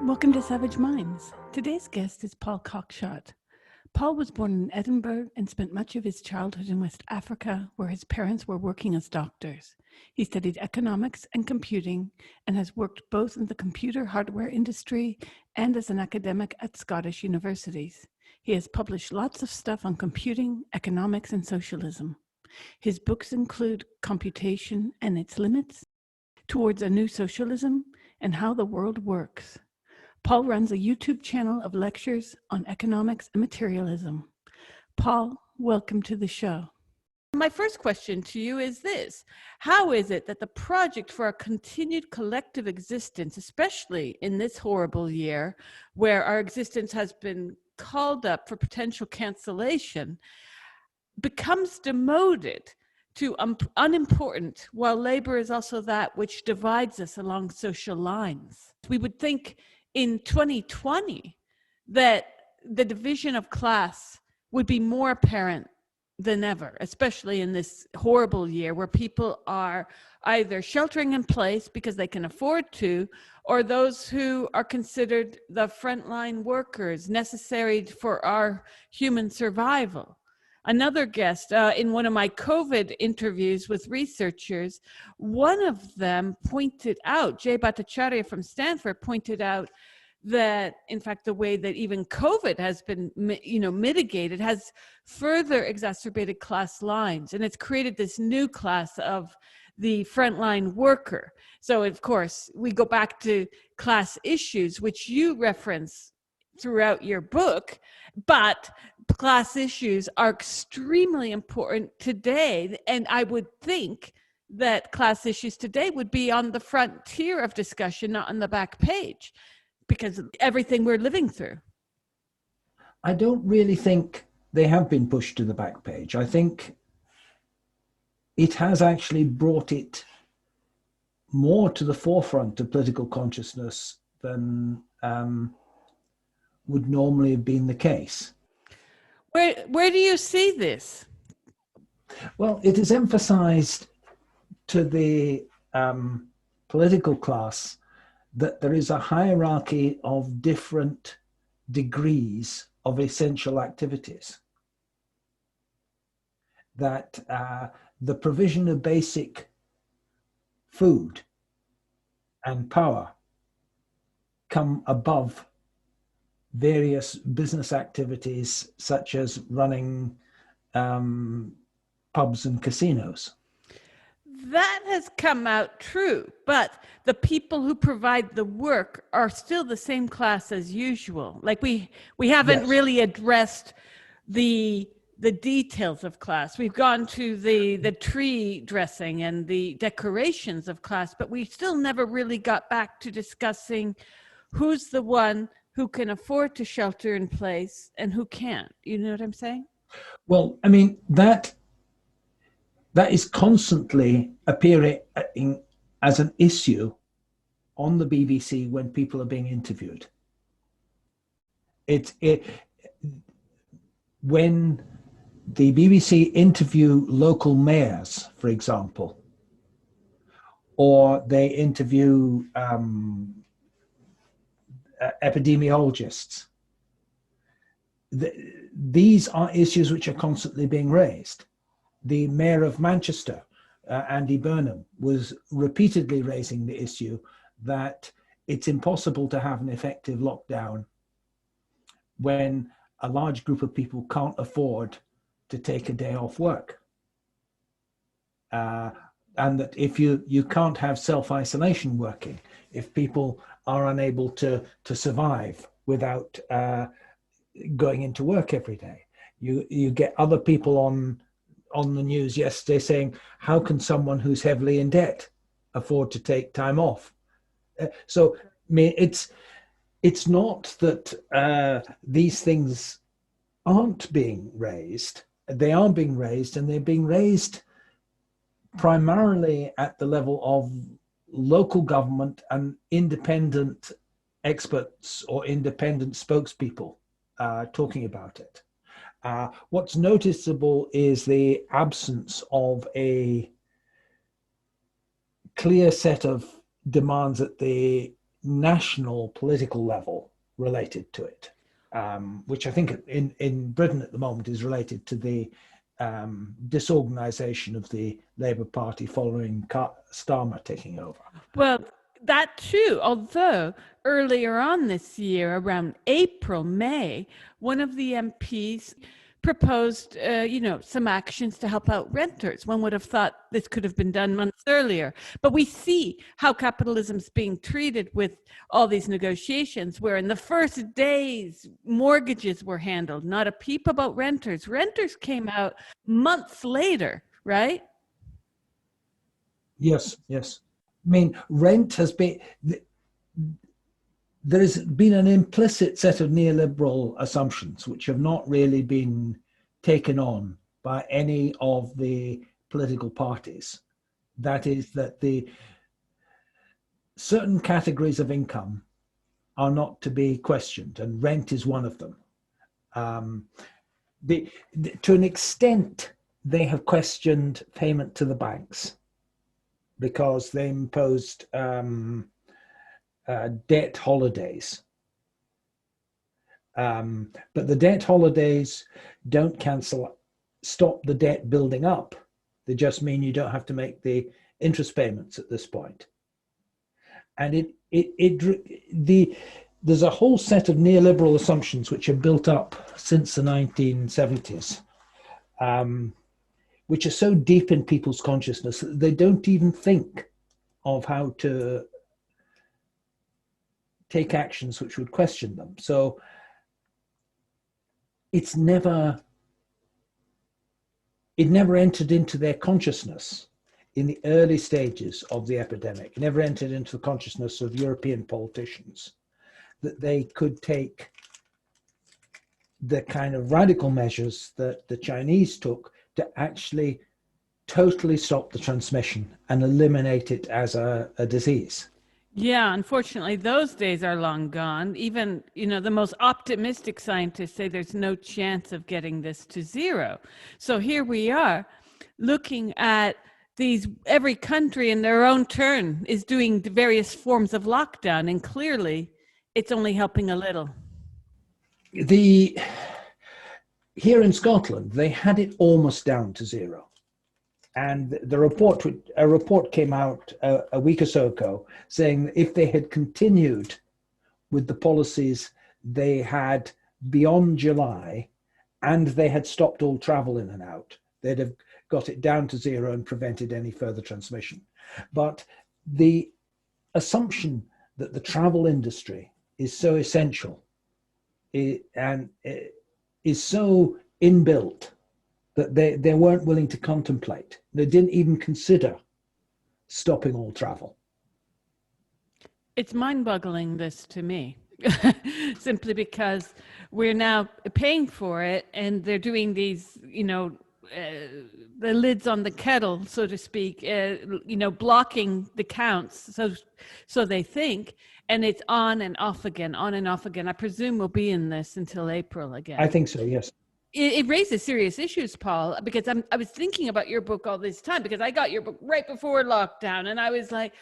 Welcome to Savage Minds. Today's guest is Paul Cockshott. Paul was born in Edinburgh and spent much of his childhood in West Africa, where his parents were working as doctors. He studied economics and computing and has worked both in the computer hardware industry and as an academic at Scottish universities. He has published lots of stuff on computing, economics, and socialism. His books include Computation and Its Limits, Towards a New Socialism, and How the World Works. Paul runs a YouTube channel of lectures on economics and materialism. Paul, welcome to the show. My first question to you is this: how is it that the project for our continued collective existence, especially in this horrible year where our existence has been called up for potential cancellation, becomes demoted to unimportant, while labor is also that which divides us along social lines? We would think in 2020 that the division of class would be more apparent than ever, especially in this horrible year where people are either sheltering in place because they can afford to, or those who are considered the frontline workers necessary for our human survival. Another guest in one of my COVID interviews with researchers, one of them pointed out, Jay Bhattacharya from Stanford pointed out that, in fact, the way that even COVID has been, mitigated has further exacerbated class lines, and it's created this new class of the frontline worker. So, of course, we go back to class issues, which you reference throughout your book, but class issues are extremely important today. And I would think that class issues today would be on the frontier of discussion, not on the back page, because of everything we're living through. I don't really think they have been pushed to the back page. I think it has actually brought it more to the forefront of political consciousness than would normally have been the case. Where do you see this? Well, it is emphasized to the political class that there is a hierarchy of different degrees of essential activities. That the provision of basic food and power come above various business activities such as running pubs and casinos. That has come out true, but the people who provide the work are still the same class as usual. Like we haven't really addressed the details of class. We've gone to the tree dressing and the decorations of class, but we still never really got back to discussing who's the one who can afford to shelter in place and who can't. You know what I'm saying? Well, I mean, that is constantly appearing as an issue on the BBC when people are being interviewed. When the BBC interview local mayors, for example, or they interview epidemiologists, these are issues which are constantly being raised. The mayor of Manchester, Andy Burnham, was repeatedly raising the issue that it's impossible to have an effective lockdown when a large group of people can't afford to take a day off work. And that if you can't have self-isolation working, if people are unable to survive without going into work every day, you get other people on the news yesterday saying, how can someone who's heavily in debt afford to take time off? So I mean, it's not that these things aren't being raised. They are being raised, and they're being raised primarily at the level of local government and independent experts or independent spokespeople talking about it. What's noticeable is the absence of a clear set of demands at the national political level related to it, which I think in Britain at the moment is related to the disorganization of the Labour Party following Starmer taking over. Well, that too, although earlier on this year, around April, May, one of the MPs proposed, some actions to help out renters. One would have thought this could have been done months earlier. But we see how capitalism's being treated with all these negotiations, where in the first days, mortgages were handled, not a peep about renters. Renters came out months later, right? Yes. I mean, rent has been, there has been an implicit set of neoliberal assumptions which have not really been taken on by any of the political parties. That is that the certain categories of income are not to be questioned, and rent is one of them. To an extent, they have questioned payment to the banks, because they imposed debt holidays. But the debt holidays don't stop the debt building up. They just mean you don't have to make the interest payments at this point. And there's a whole set of neoliberal assumptions which have built up since the 1970s, which are so deep in people's consciousness that they don't even think of how to take actions which would question them. So it never entered into their consciousness in the early stages of the epidemic. It never entered into the consciousness of European politicians that they could take the kind of radical measures that the Chinese took to actually totally stop the transmission and eliminate it as a disease. Yeah, unfortunately, those days are long gone. Even, the most optimistic scientists say there's no chance of getting this to zero. So here we are looking at every country in their own turn is doing various forms of lockdown, and clearly it's only helping a little. Here in Scotland, they had it almost down to zero. And a report came out a week or so ago saying that if they had continued with the policies they had beyond July, and they had stopped all travel in and out, they'd have got it down to zero and prevented any further transmission. But the assumption that the travel industry is so essential and is so inbuilt that they weren't willing to contemplate. They didn't even consider stopping all travel. It's mind-boggling, this, to me, simply because we're now paying for it, and they're doing these, the lids on the kettle, so to speak, blocking the counts, so they think, and it's on and off again, on and off again. I presume we'll be in this until April again. I think so, yes. It raises serious issues, Paul, because I was thinking about your book all this time, because I got your book right before lockdown, and I was like,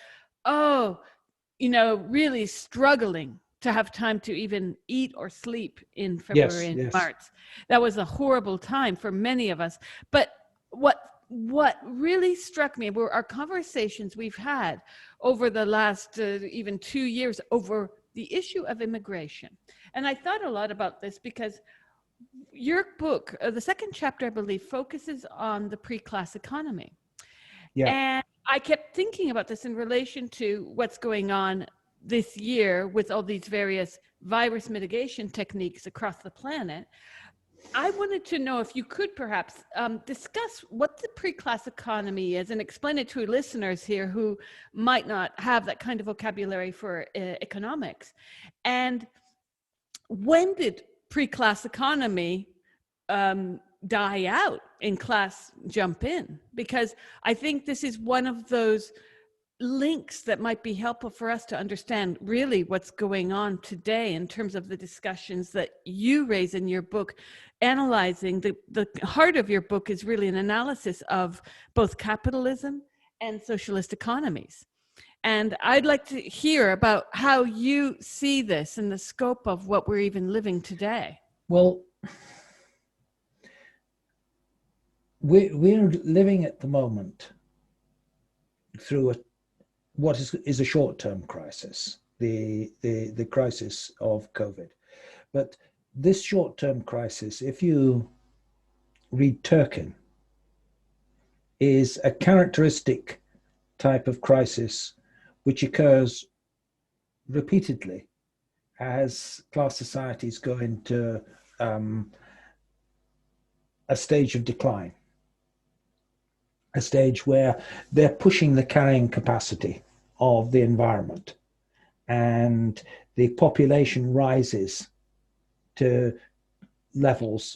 really struggling to have time to even eat or sleep in February and March. That was a horrible time for many of us. But what really struck me were our conversations we've had over the last even 2 years over the issue of immigration. And I thought a lot about this because your book, the second chapter, I believe, focuses on the pre-class economy. Yeah. And I kept thinking about this in relation to what's going on this year with all these various virus mitigation techniques across the planet. I wanted to know if you could perhaps discuss what the pre-class economy is and explain it to listeners here who might not have that kind of vocabulary for economics. And when did pre-class economy die out and class jump in? Because I think this is one of those links that might be helpful for us to understand really what's going on today in terms of the discussions that you raise in your book. Analyzing the heart of your book is really an analysis of both capitalism and socialist economies. And I'd like to hear about how you see this in the scope of what we're even living today. Well, we're living at the moment through what is a short-term crisis, the crisis of COVID. But this short-term crisis, if you read Turkin, is a characteristic type of crisis which occurs repeatedly as class societies go into a stage of decline, a stage where they're pushing the carrying capacity of the environment, and the population rises to levels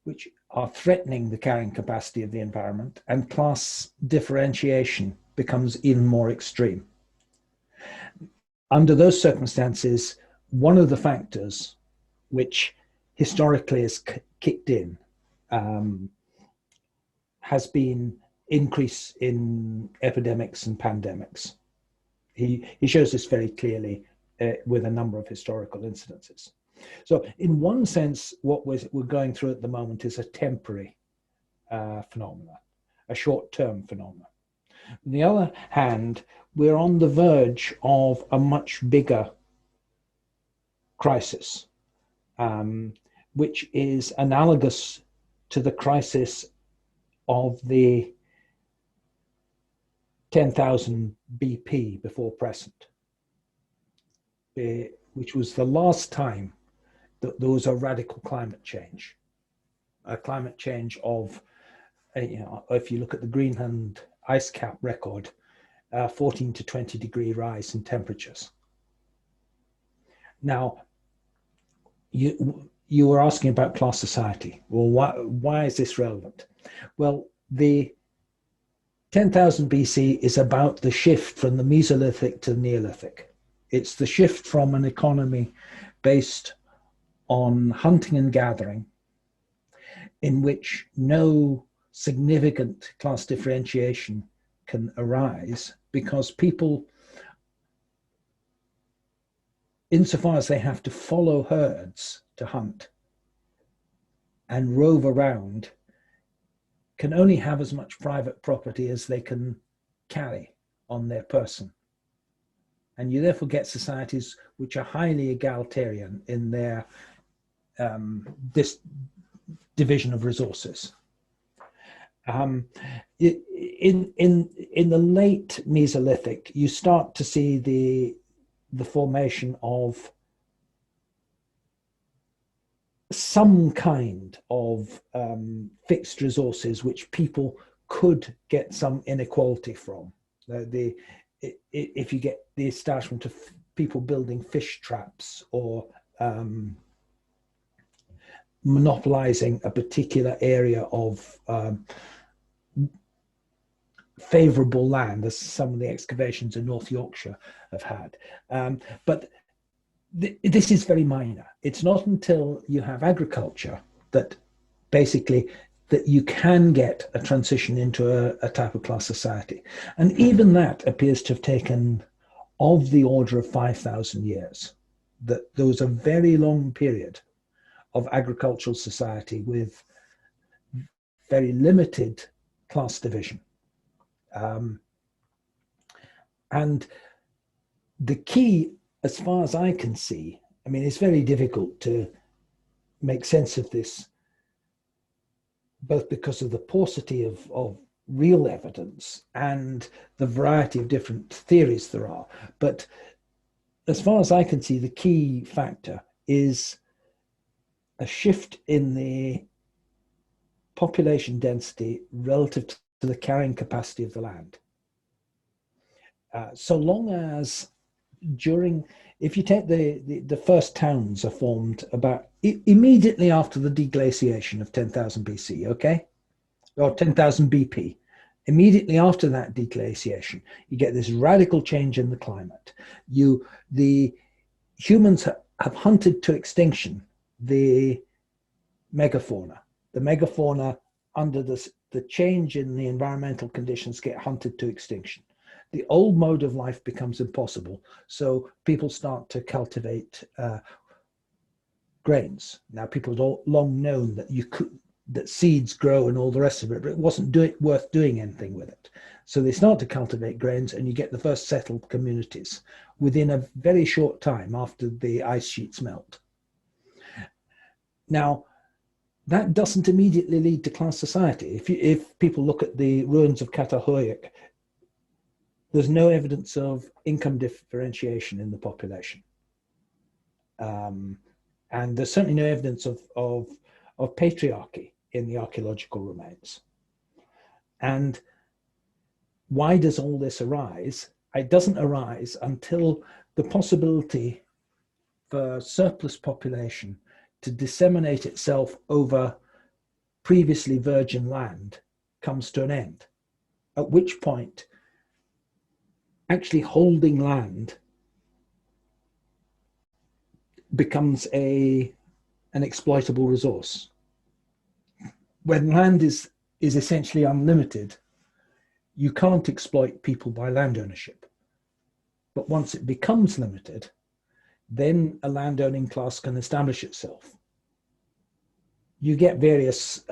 which are threatening the carrying capacity of the environment, and class differentiation becomes even more extreme. Under those circumstances, one of the factors which historically has kicked in has been increase in epidemics and pandemics. He shows this very clearly with a number of historical incidences. So in one sense, what we're going through at the moment is a temporary phenomenon, a short-term phenomenon. On the other hand, we're on the verge of a much bigger crisis, which is analogous to the crisis of the 10,000 BP before present, which was the last time that there was a radical climate change, a climate change of, if you look at the Greenland ice cap record, 14 to 20 degree rise in temperatures. Now, you were asking about class society. Well, why is this relevant? Well, the 10,000 BC is about the shift from the Mesolithic to the Neolithic. It's the shift from an economy based on hunting and gathering, in which no significant class differentiation can arise, because people, insofar as they have to follow herds to hunt and rove around, can only have as much private property as they can carry on their person. And you therefore get societies which are highly egalitarian in their this division of resources. In the late Mesolithic, you start to see the formation of some kind of fixed resources which people could get some inequality from. If you get the establishment of people building fish traps or monopolizing a particular area of favorable land, as some of the excavations in North Yorkshire have had. But this is very minor. It's not until you have agriculture that basically that you can get a transition into a type of class society. And even that appears to have taken of the order of 5,000 years, that there was a very long period of agricultural society with very limited class division. And the key, as far as I can see, I mean, it's very difficult to make sense of this, both because of the paucity of real evidence and the variety of different theories there are. But as far as I can see, the key factor is a shift in the population density relative to the carrying capacity of the land. So long as if you take the first towns are formed about immediately after the deglaciation of 10,000 BC, okay? Or 10,000 BP. Immediately after that deglaciation, you get this radical change in the climate. The humans have hunted to extinction the megafauna. The megafauna, under the change in the environmental conditions, get hunted to extinction. the old mode of life becomes impossible. So people start to cultivate grains. Now, people had long known that that seeds grow and all the rest of it, but it wasn't worth doing anything with it. So they start to cultivate grains, and you get the first settled communities within a very short time after the ice sheets melt. Now, that doesn't immediately lead to class society. If people look at the ruins of Catalhoyuk, there's no evidence of income differentiation in the population. And there's certainly no evidence of patriarchy in the archaeological remains. And why does all this arise? It doesn't arise until the possibility for surplus population to disseminate itself over previously virgin land comes to an end, at which point actually holding land becomes an exploitable resource. When land is essentially unlimited, you can't exploit people by land ownership. But once it becomes limited, then a landowning class can establish itself. You get various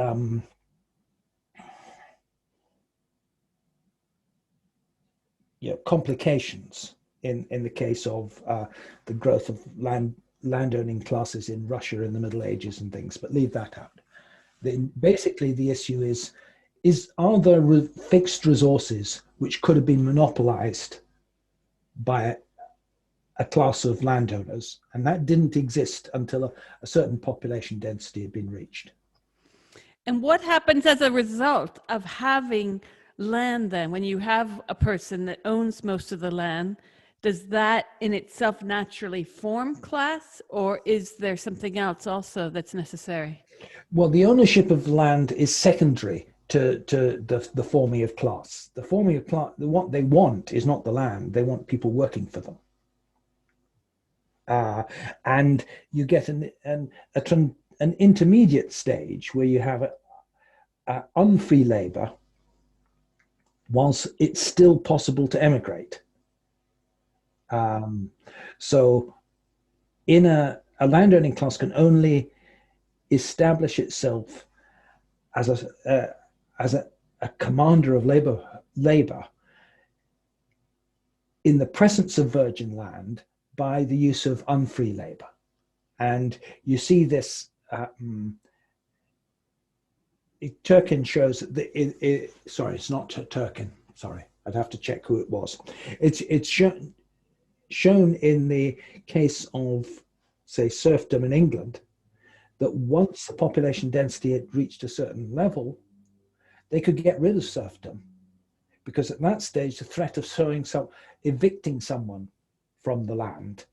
complications in the case of the growth of landowning classes in Russia in the Middle Ages and things, but leave that out. Basically, the issue is are there fixed resources which could have been monopolized by a class of landowners, and that didn't exist until a certain population density had been reached. And what happens as a result of having land then? When you have a person that owns most of the land, does that in itself naturally form class, or is there something else also that's necessary? Well, the ownership of land is secondary to the forming of class. The forming of class, what they want is not the land, they want people working for them. And you get an intermediate stage where you have unfree labor whilst it's still possible to emigrate. So in a landowning class can only establish itself as a commander of labor in the presence of virgin land by the use of unfree labor. And you see this, Turkin shows that sorry, it's not Turkin, sorry, I'd have to check who it was. It's shown in the case of, say, serfdom in England, that once the population density had reached a certain level, they could get rid of serfdom, because at that stage, the threat of evicting someone from the land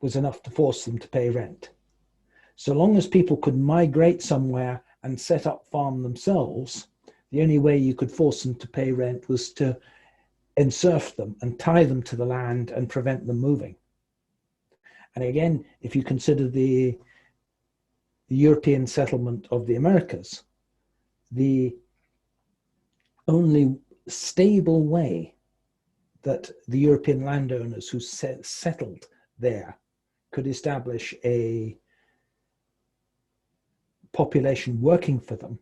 was enough to force them to pay rent. So long as people could migrate somewhere and set up farm themselves, the only way you could force them to pay rent was to enserf them and tie them to the land and prevent them moving. And again, if you consider the European settlement of the Americas, the only stable way that the European landowners who settled there could establish a population working for them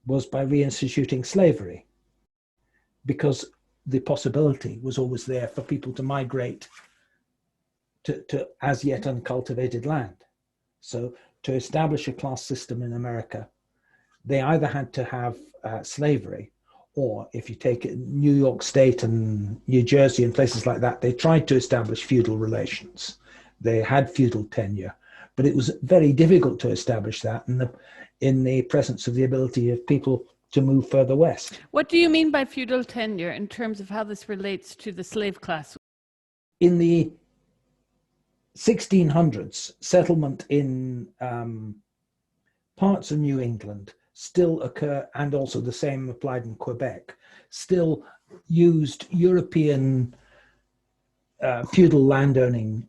was by reinstituting slavery, because the possibility was always there for people to migrate to as yet uncultivated land. So to establish a class system in America, they either had to have slavery, or if you take it, New York State and New Jersey and places like that, they tried to establish feudal relations. They had feudal tenure, but it was very difficult to establish that in the presence of the ability of people to move further west. What do you mean by feudal tenure in terms of how this relates to the slave class? In the 1600s, settlement in parts of New England still occur, and also the same applied in Quebec, still used European feudal landowning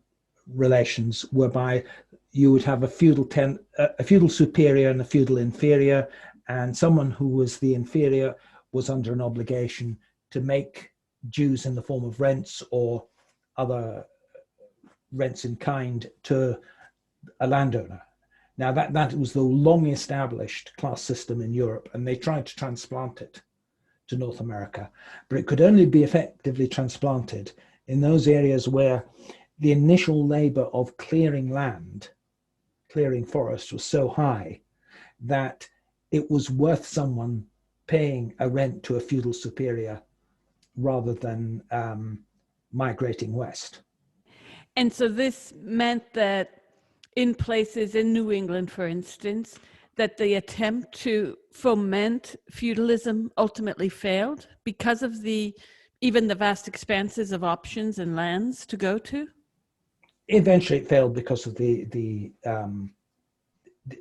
relations, whereby you would have a feudal superior and a feudal inferior, and someone who was the inferior was under an obligation to make dues in the form of rents or other rents in kind to a landowner. Now that was the long established class system in Europe, and they tried to transplant it to North America, but it could only be effectively transplanted in those areas where the initial labor of clearing land, clearing forest, was so high that it was worth someone paying a rent to a feudal superior rather than migrating west. And so this meant that in places in New England, for instance, that the attempt to foment feudalism ultimately failed because of even the vast expanses of options and lands to go to? Eventually it failed because of the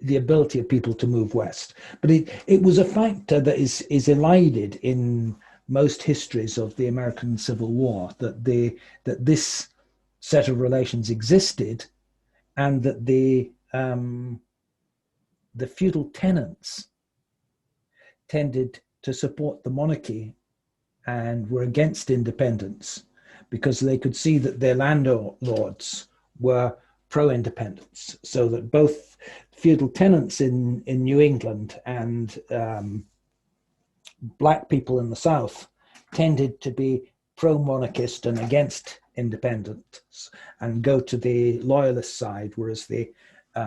ability of people to move west. But it was a factor that is elided in most histories of the American Civil War, that this set of relations existed, and that the feudal tenants tended to support the monarchy and were against independence because they could see that their landlords were pro-independence, so that both feudal tenants in New England and black people in the South tended to be pro-monarchist and against independence and go to the loyalist side, whereas the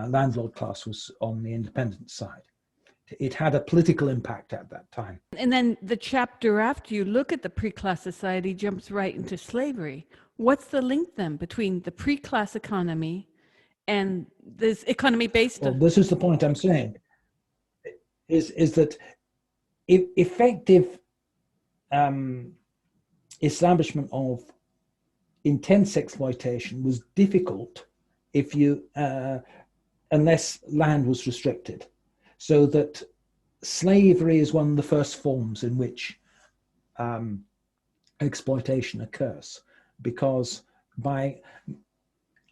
landlord class was on the independent side. It had a political impact at that time. And then the chapter after you look at the pre-class society jumps right into slavery. What's the link then between the pre-class economy and this economy based Well, on? this is the point I'm saying, is that effective establishment of intense exploitation was difficult if you unless land was restricted. So that slavery is one of the first forms in which exploitation occurs, because by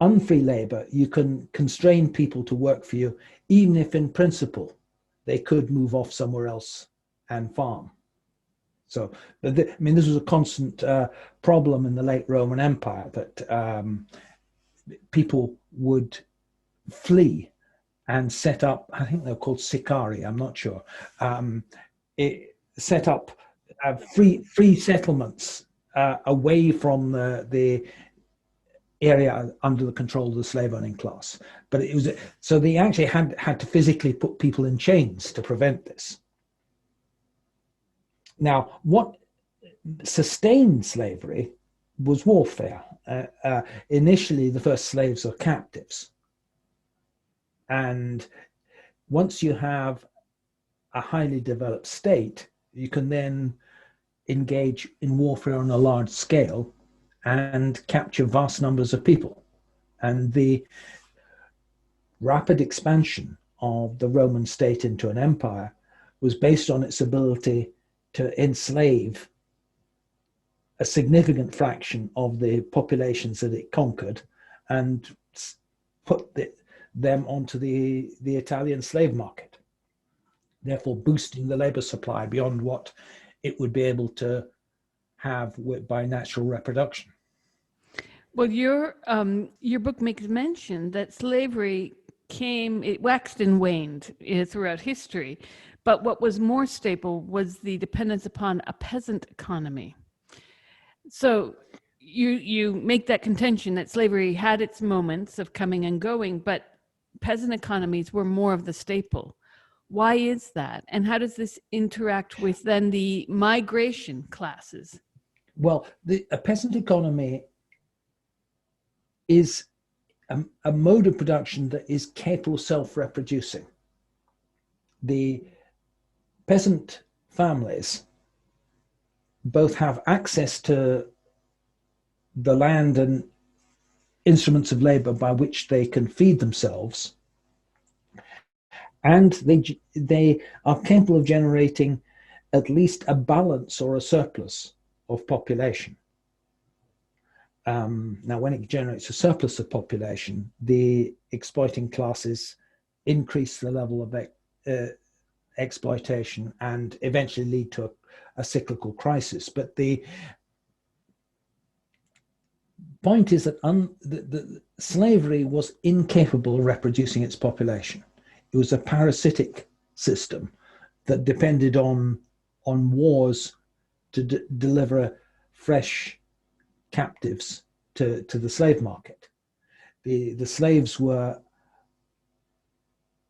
unfree labor, you can constrain people to work for you, even if in principle they could move off somewhere else and farm. So, this was a constant problem in the late Roman Empire, that people would flee and set up, I think they're called sicari, I'm not sure, set up free settlements away from the area under the control of the slave owning class. But it was, so they actually had to physically put people in chains to prevent this. Now, what sustained slavery was warfare. Initially, the first slaves are captives. And once you have a highly developed state, you can then engage in warfare on a large scale and capture vast numbers of people. And the rapid expansion of the Roman state into an empire was based on its ability to enslave a significant fraction of the populations that it conquered and put them onto the Italian slave market, therefore boosting the labor supply beyond what it would be able to have by natural reproduction. Well, your book makes mention that slavery it waxed and waned throughout history, but what was more stable was the dependence upon a peasant economy. So you make that contention that slavery had its moments of coming and going, but peasant economies were more of the staple. Why is that? And how does this interact with then the migration classes? Well, a peasant economy is a mode of production that is capable of self-reproducing. The peasant families both have access to the land and instruments of labor by which they can feed themselves, and they are capable of generating at least a balance or a surplus of population. Now, when it generates a surplus of population, the exploiting classes increase the level of exploitation and eventually lead to a cyclical crisis. But the point is that the slavery was incapable of reproducing its population. It was a parasitic system that depended on wars to deliver fresh captives to the slave market. The slaves were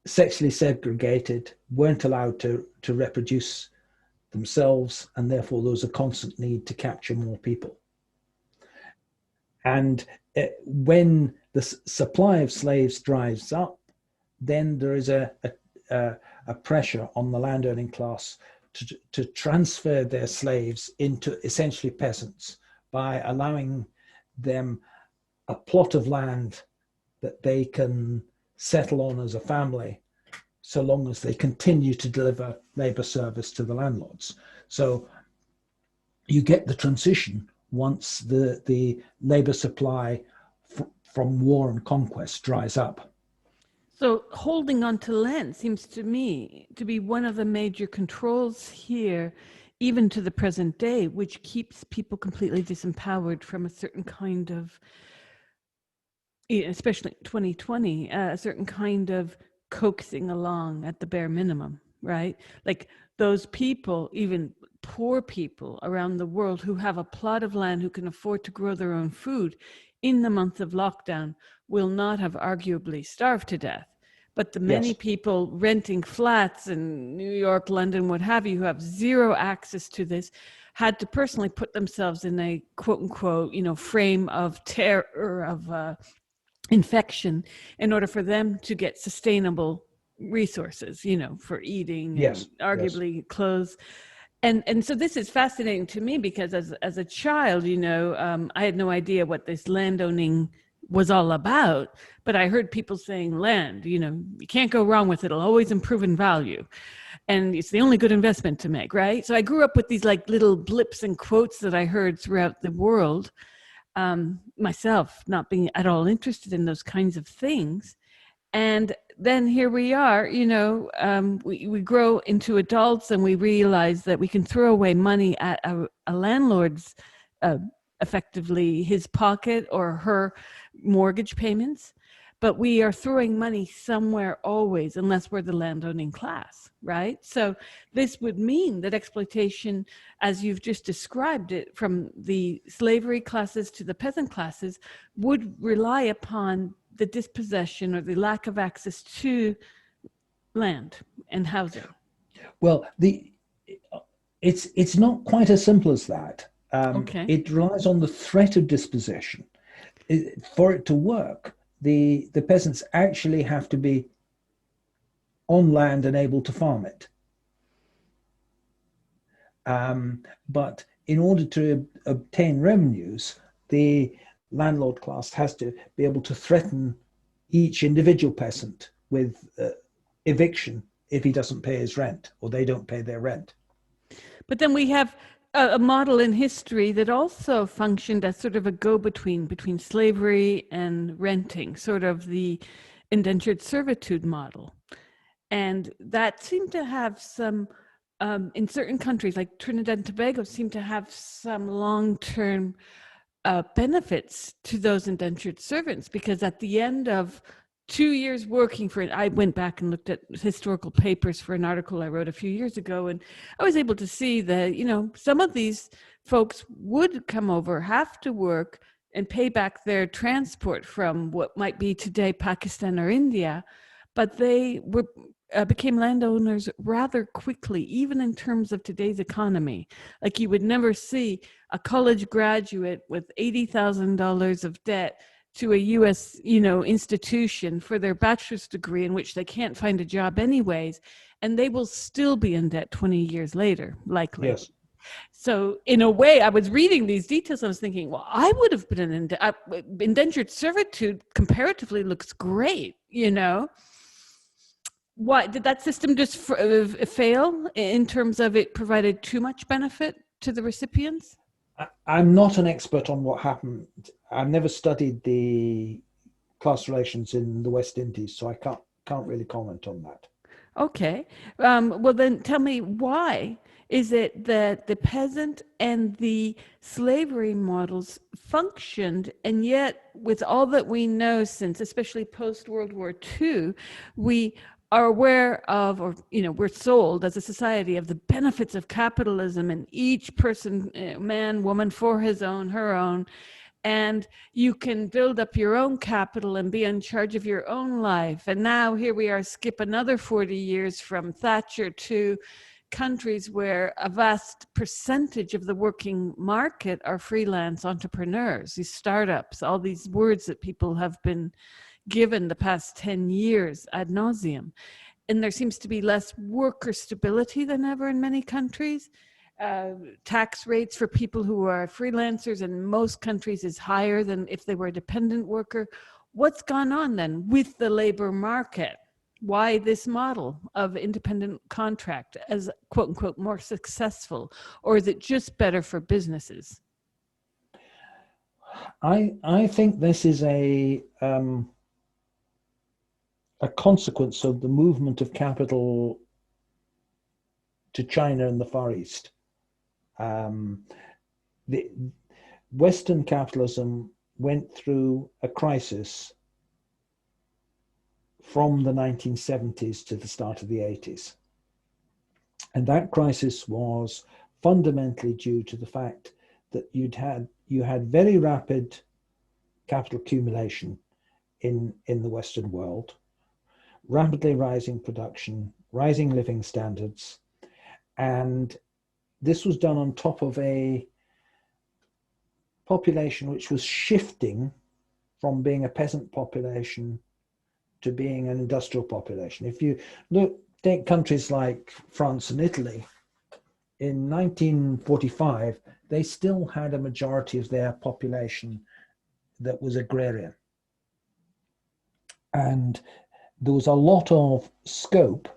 sexually segregated, weren't allowed to reproduce themselves, and therefore there was a constant need to capture more people. And when the supply of slaves dries up, then there is a pressure on the landowning class to transfer their slaves into essentially peasants by allowing them a plot of land that they can settle on as a family, so long as they continue to deliver labor service to the landlords. So you get the transition once the labor supply from war and conquest dries up. So holding on to land seems to me to be one of the major controls here, even to the present day, which keeps people completely disempowered from a certain kind of, especially 2020, a certain kind of coaxing along at the bare minimum, right? Like those people, even poor people around the world who have a plot of land, who can afford to grow their own food in the month of lockdown, will not have arguably starved to death. But the many Yes. people renting flats in New York, London, what have you, who have zero access to this, had to personally put themselves in a quote unquote, frame of terror, of infection, in order for them to get sustainable resources, for eating and Yes. arguably clothes. And so this is fascinating to me because as a child, I had no idea what this landowning was all about, but I heard people saying land, you can't go wrong with it. It'll always improve in value. And it's the only good investment to make, right? So I grew up with these like little blips and quotes that I heard throughout the world, myself not being at all interested in those kinds of things. And then here we are, we grow into adults and we realize that we can throw away money at a landlord's, effectively his pocket or her mortgage payments. But we are throwing money somewhere always, unless we're the landowning class, right? So this would mean that exploitation, as you've just described it, from the slavery classes to the peasant classes, would rely upon the dispossession or the lack of access to land and housing. Well, it's not quite as simple as that. Okay. It relies on the threat of dispossession. For it to work, the peasants actually have to be on land and able to farm it. But in order to obtain revenues, the landlord class has to be able to threaten each individual peasant with eviction if he doesn't pay his rent or they don't pay their rent. But then we have a model in history that also functioned as sort of a go-between between slavery and renting, sort of the indentured servitude model. And that seemed to have some, in certain countries like Trinidad and Tobago, seemed to have some long-term benefits to those indentured servants, because at the end of 2 years working for it, I went back and looked at historical papers for an article I wrote a few years ago, and I was able to see that, some of these folks would come over, have to work, and pay back their transport from what might be today Pakistan or India, but they became landowners rather quickly, even in terms of today's economy. Like you would never see a college graduate with $80,000 of debt to a U.S. institution for their bachelor's degree, in which they can't find a job anyways, and they will still be in debt 20 years later, likely. Yes. So in a way, I was reading these details, I was thinking, well, I would have been indentured servitude comparatively looks great, Why did that system just fail in terms of it provided too much benefit to the recipients? I'm not an expert on what happened. I've never studied the class relations in the West Indies, so I can't really comment on that. Okay. Well, then tell me, why is it that the peasant and the slavery models functioned, and yet, with all that we know since, especially post World War II, we are aware of, or we're sold as a society of the benefits of capitalism, and each person, man, woman, for his own, her own, and you can build up your own capital and be in charge of your own life. And now here we are, skip another 40 years from Thatcher to countries where a vast percentage of the working market are freelance entrepreneurs, these startups, all these words that people have been given the past 10 years ad nauseum. And there seems to be less worker stability than ever in many countries. Tax rates for people who are freelancers in most countries is higher than if they were a dependent worker. What's gone on then with the labor market? Why this model of independent contract as quote unquote more successful, or is it just better for businesses? I think this is a consequence of the movement of capital to China and the Far East. The Western capitalism went through a crisis from the 1970s to the start of the 80s. And that crisis was fundamentally due to the fact that you had very rapid capital accumulation in the Western world, rapidly rising production, rising living standards, and this was done on top of a population which was shifting from being a peasant population to being an industrial population. If you take countries like France and Italy, in 1945, they still had a majority of their population that was agrarian. And there was a lot of scope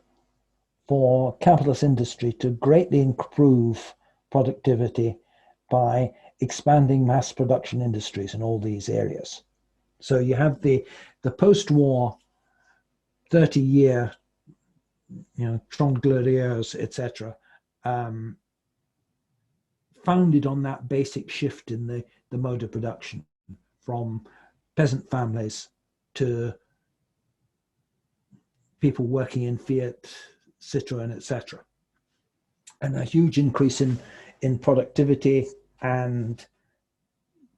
for capitalist industry to greatly improve productivity by expanding mass production industries in all these areas. So you have the post-war 30-year, Trente Glorieuses, etc., founded on that basic shift in the mode of production from peasant families to people working in Fiat, Citroën, etc., and a huge increase in productivity and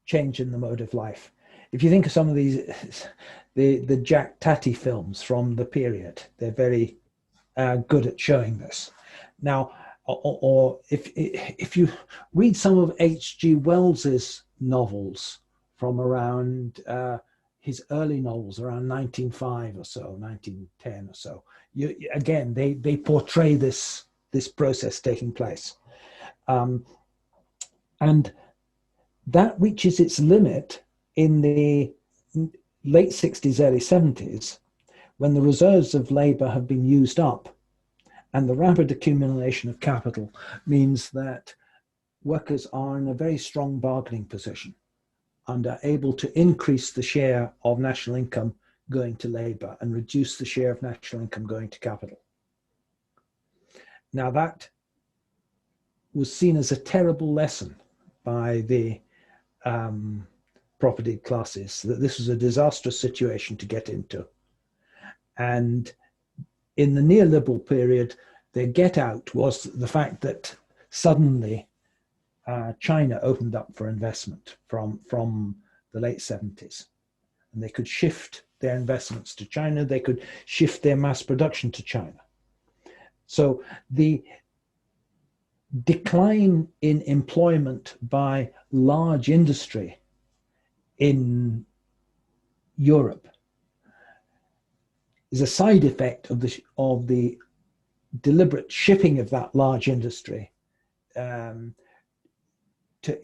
change in the mode of life. If you think of some of these, the Jack Tatty films from the period, they're very good at showing this. Now, or if you read some of H.G. Wells's novels from around his early novels around 1905 or so, 1910 or so, again they portray this process taking place, and that reaches its limit in the late 60s, early 70s, when the reserves of labor have been used up. And the rapid accumulation of capital means that workers are in a very strong bargaining position and are able to increase the share of national income going to labor and reduce the share of national income going to capital. Now, that was seen as a terrible lesson by the property classes, that this was a disastrous situation to get into. And in the neoliberal period, their get out was the fact that suddenly China opened up for investment from the late 70s. And they could shift their investments to China. They could shift their mass production to China. So the decline in employment by large industry in Europe is a side effect of the deliberate shipping of that large industry to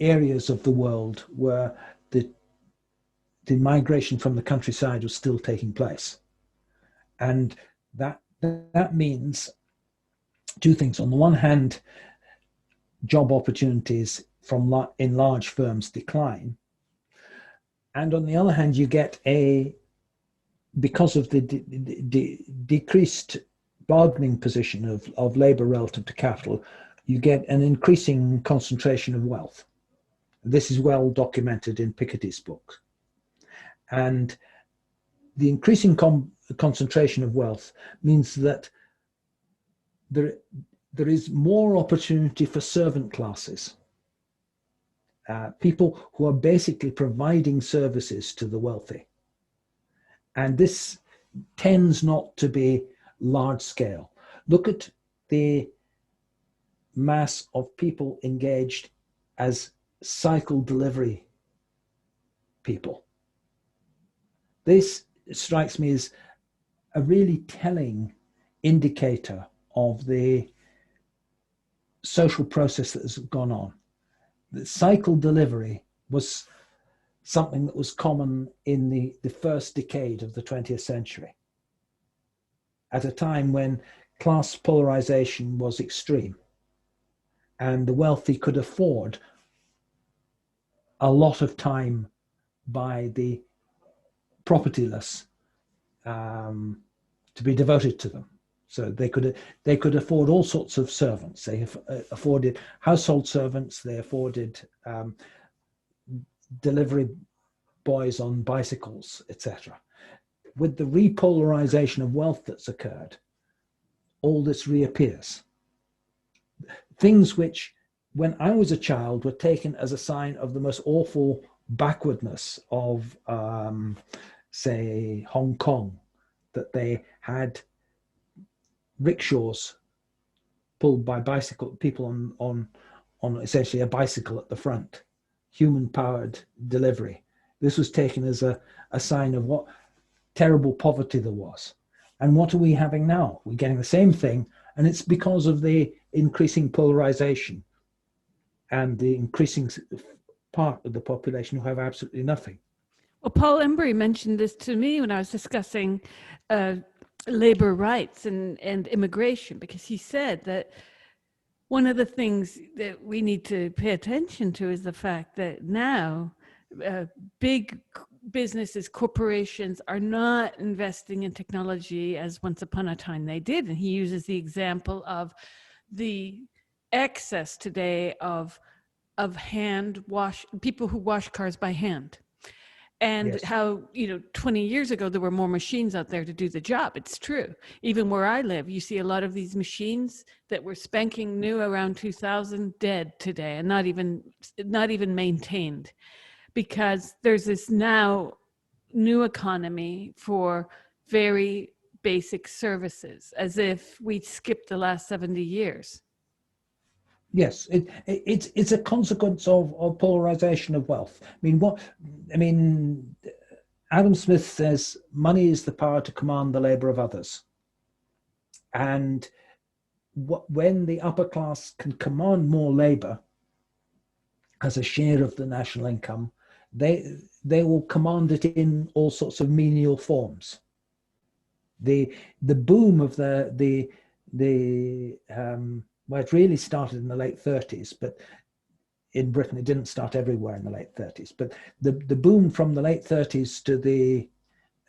areas of the world where the migration from the countryside was still taking place. And that means two things. On the one hand, job opportunities in large firms decline. And on the other hand, you get because of the decreased bargaining position of labor relative to capital, you get an increasing concentration of wealth. This is well documented in Piketty's book. And the increasing concentration of wealth means that there is more opportunity for servant classes, people who are basically providing services to the wealthy. And this tends not to be large scale. Look at the mass of people engaged as cycle delivery people. This strikes me as a really telling indicator of the social process that has gone on. The cycle delivery was something that was common in the first decade of the 20th century, at a time when class polarization was extreme and the wealthy could afford a lot of time by the propertyless to be devoted to them. So they could afford all sorts of servants. They afforded household servants. They afforded delivery boys on bicycles, etc. With the repolarization of wealth that's occurred, all this reappears. Things which, when I was a child, were taken as a sign of the most awful backwardness of, say, Hong Kong, that they had rickshaws pulled by people on essentially a bicycle at the front, human-powered delivery. This was taken as a sign of what terrible poverty there was. And what are we having now? We're getting the same thing, and it's because of the increasing polarization and the increasing part of the population who have absolutely nothing. Well, Paul Embry mentioned this to me when I was discussing labor rights and immigration, because he said that one of the things that we need to pay attention to is the fact that now big businesses, corporations are not investing in technology as once upon a time they did. And he uses the example of the excess today of hand wash, people who wash cars by hand. And yes, how, 20 years ago, there were more machines out there to do the job. It's true. Even where I live, you see a lot of these machines that were spanking new around 2000 dead today and not even maintained, because there's this now new economy for very basic services, as if we'd skipped the last 70 years. Yes, it's a consequence of polarization of wealth. Adam Smith says money is the power to command the labor of others. And when the upper class can command more labor as a share of the national income, they will command it in all sorts of menial forms. The boom of well, it really started in the late 30s, but in Britain, it didn't start everywhere in the late 30s. But the boom from the late 30s to the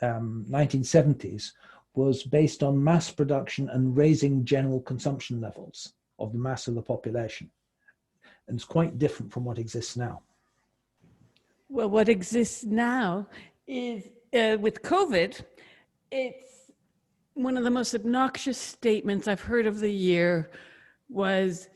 1970s was based on mass production and raising general consumption levels of the mass of the population. And it's quite different from what exists now. Well, what exists now is, with COVID, it's one of the most obnoxious statements I've heard of the year was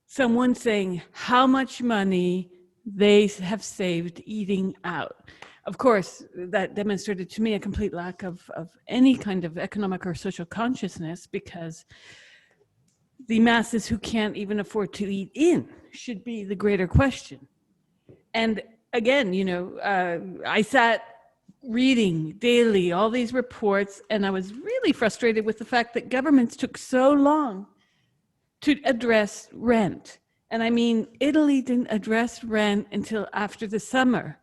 someone saying how much money they have saved eating out. Of course, that demonstrated to me a complete lack of any kind of economic or social consciousness, because the masses who can't even afford to eat in should be the greater question. And again, I sat reading daily all these reports, and I was really frustrated with the fact that governments took so long to address rent. And I mean, Italy didn't address rent until after the summer.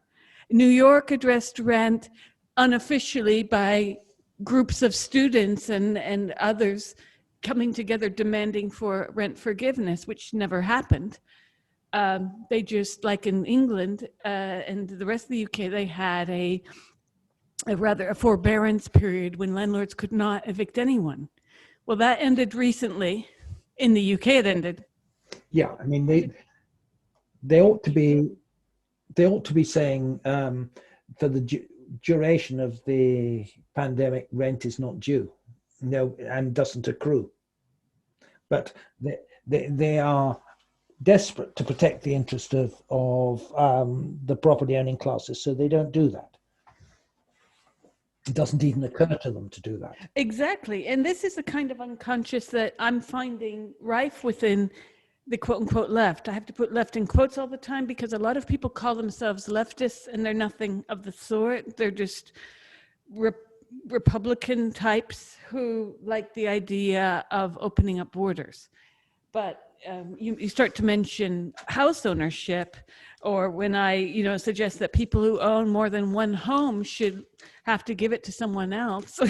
New York addressed rent unofficially by groups of students and others coming together demanding for rent forgiveness, which never happened. They just, like in England and the rest of the UK, they had a forbearance period when landlords could not evict anyone. Well, that ended recently. In the UK, it ended. Yeah, I mean they ought to be saying for the duration of the pandemic, rent is not due, no, and doesn't accrue. But they are desperate to protect the interest of the property owning classes, so they don't do that. It doesn't even occur to them to do that. Exactly. And this is the kind of unconscious that I'm finding rife within the quote unquote left. I have to put left in quotes all the time because a lot of people call themselves leftists and they're nothing of the sort. They're just Republican types who like the idea of opening up borders. But you start to mention house ownership, or when I suggest that people who own more than one home should have to give it to someone else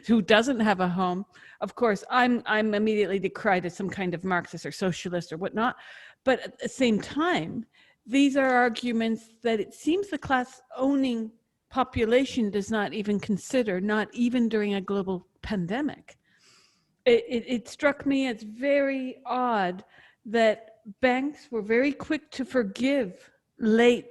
who doesn't have a home. Of course, I'm immediately decried as some kind of Marxist or socialist or whatnot. But at the same time, these are arguments that it seems the class owning population does not even consider, not even during a global pandemic. It struck me as very odd that banks were very quick to forgive late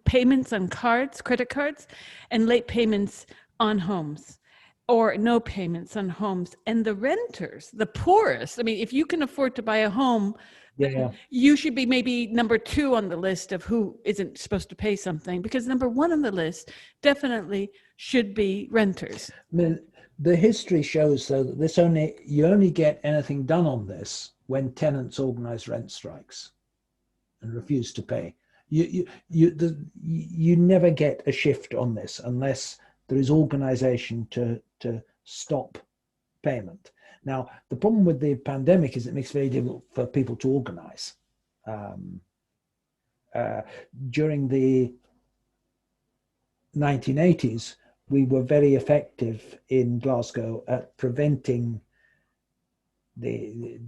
payments on cards, credit cards, and late payments on homes, or no payments on homes. And the renters, the poorest, I mean, if you can afford to buy a home, Yeah. you should be maybe number 2 on the list of who isn't supposed to pay something, because number 1 on the list definitely should be renters. I mean, the history shows, though, that you only get anything done on this when tenants organize rent strikes and refuse to pay. You never get a shift on this unless there is organization to stop payment. Now, the problem with the pandemic is it makes it very difficult for people to organize. During the 1980s, we were very effective in Glasgow at preventing the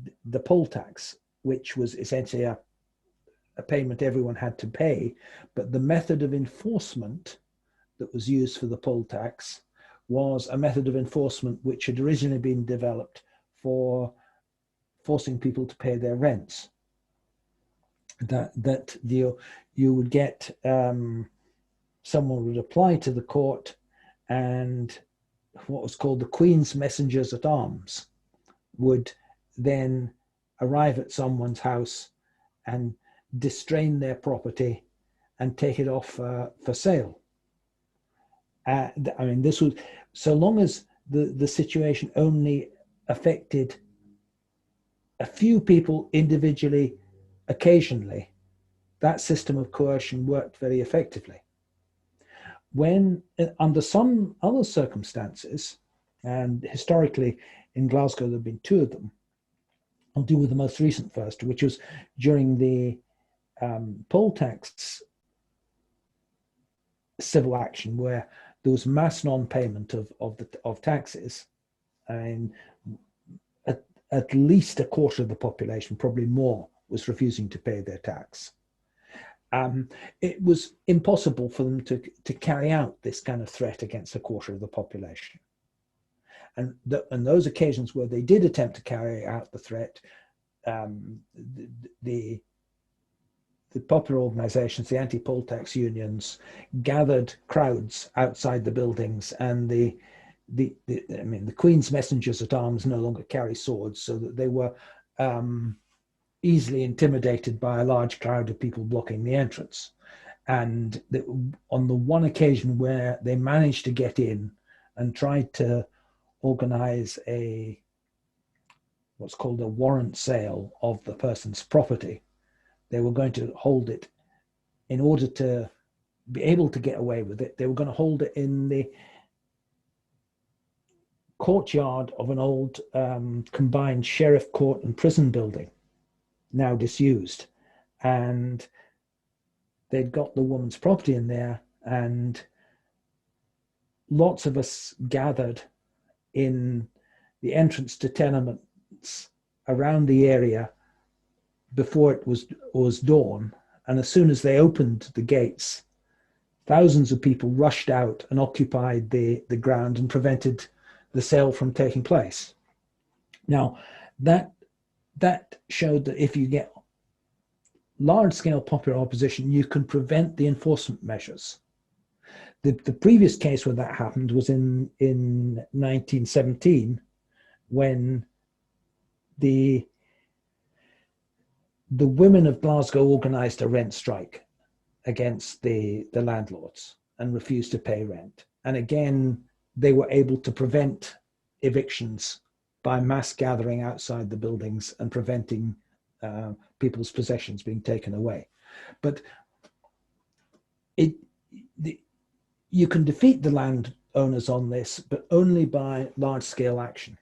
poll tax, which was essentially a payment everyone had to pay. But the method of enforcement that was used for the poll tax was a method of enforcement which had originally been developed for forcing people to pay their rents. That you would get someone would apply to the court, and what was called the Queen's Messengers at Arms would then arrive at someone's house and distrain their property and take it off for sale. I mean, this was, so long as the situation only affected a few people individually, occasionally, that system of coercion worked very effectively. When, under some other circumstances, and historically in Glasgow there have been 2 of them, I'll deal with the most recent first, which was during the poll tax civil action, where there was mass non-payment of taxes, and at least a quarter of the population, probably more, was refusing to pay their tax. It was impossible for them to carry out this kind of threat against a quarter of the population. And those occasions where they did attempt to carry out the threat, the popular organizations, the anti-poll tax unions, gathered crowds outside the buildings, and the Queen's Messengers at Arms no longer carry swords, so that they were easily intimidated by a large crowd of people blocking the entrance. And on the one occasion where they managed to get in and tried to organize what's called a warrant sale of the person's property, they were going to hold it, in order to be able to get away with it, they were going to hold it in the courtyard of an old combined sheriff court and prison building, now disused. And they'd got the woman's property in there, and lots of us gathered in the entrance to tenements around the area before it was dawn. And as soon as they opened the gates, thousands of people rushed out and occupied the ground and prevented the sale from taking place. Now, that showed that if you get large-scale popular opposition, you can prevent the enforcement measures. The previous case where that happened was in 1917, when the women of Glasgow organised a rent strike against the landlords and refused to pay rent. And again, they were able to prevent evictions by mass gathering outside the buildings and preventing people's possessions being taken away. But you can defeat the landowners on this, but only by large-scale action,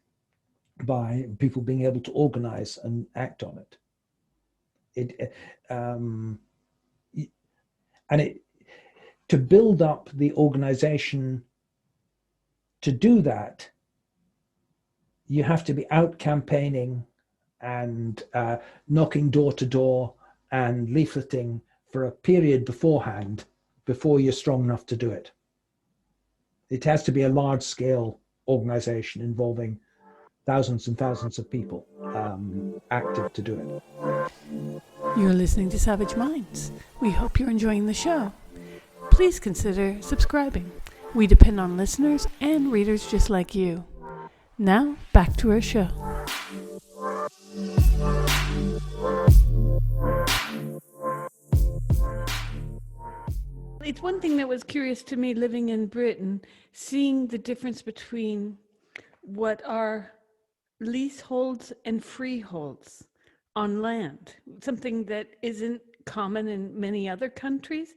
by people being able to organize and act on it. To build up the organization to do that, you have to be out campaigning and knocking door to door and leafleting for a period beforehand before you're strong enough to do it. It has to be a large scale organization involving thousands and thousands of people active to do it. You're listening to Savage Minds. We hope you're enjoying the show. Please consider subscribing. We depend on listeners and readers just like you. Now, back to our show. It's one thing that was curious to me living in Britain, seeing the difference between what are leaseholds and freeholds on land, something that isn't common in many other countries.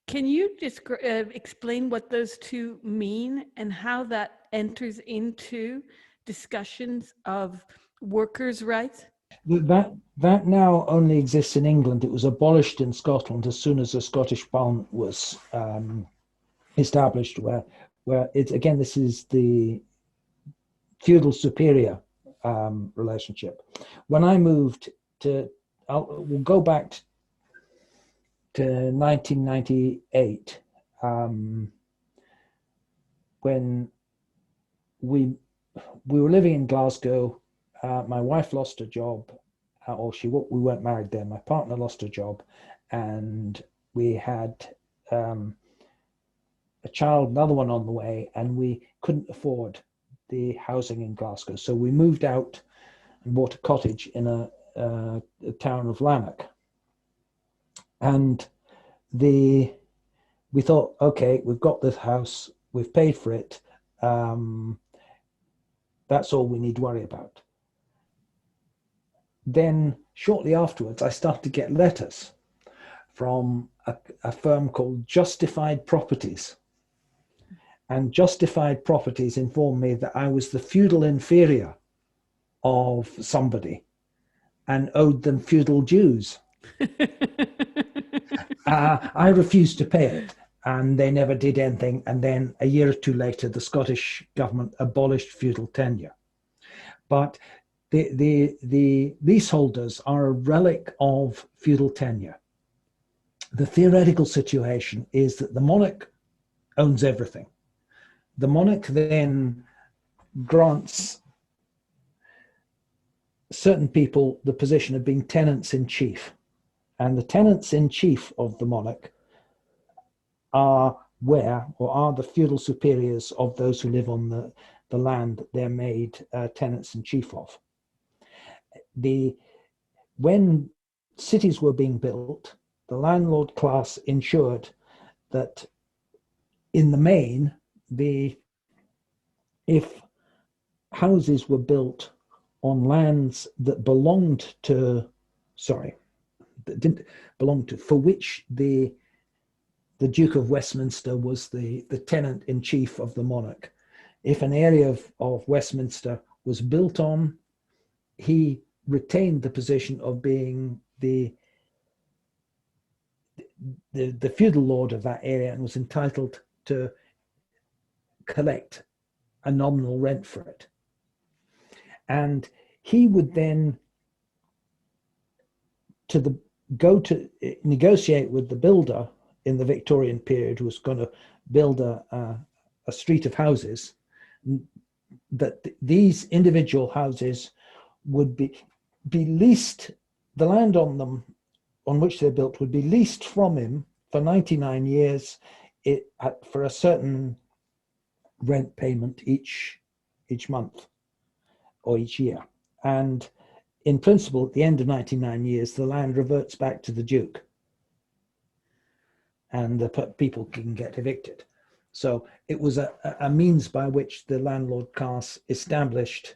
Can you just explain what those two mean and how that enters into discussions of workers' rights? That now only exists in England. It was abolished in Scotland as soon as the Scottish Parliament was established, where it's, again, this is the feudal superior relationship. When I moved we'll go back to 1998, when we were living in Glasgow. My wife lost her job, we weren't married then. My partner lost her job, and we had a child, another one on the way, and we couldn't afford the housing in Glasgow. So we moved out and bought a cottage in a town of Lanark. And we thought, okay, we've got this house, we've paid for it. That's all we need to worry about. Then shortly afterwards, I started to get letters from a firm called Justified Properties. And Justified Properties informed me that I was the feudal inferior of somebody and owed them feudal dues. I refused to pay it, and they never did anything. And then a year or two later, the Scottish government abolished feudal tenure. But the leaseholders are a relic of feudal tenure. The theoretical situation is that the monarch owns everything. The monarch then grants certain people the position of being tenants in chief. And the tenants in chief of the monarch are the feudal superiors of those who live on the land that they're made tenants in chief of. When cities were being built, the landlord class ensured that in the main, if houses were built on lands that didn't belong to, for which the Duke of Westminster was the tenant in chief of the monarch. If an area of Westminster was built on, he retained the position of being the feudal lord of that area and was entitled to collect a nominal rent for it. And he would then go to negotiate with the builder in the Victorian period who was going to build a street of houses, that these individual houses would be leased, the land on them on which they're built would be leased from him for 99 years for a certain rent payment each month or each year. And in principle, at the end of 99 years, the land reverts back to the Duke and the people can get evicted. So it was a means by which the landlord class established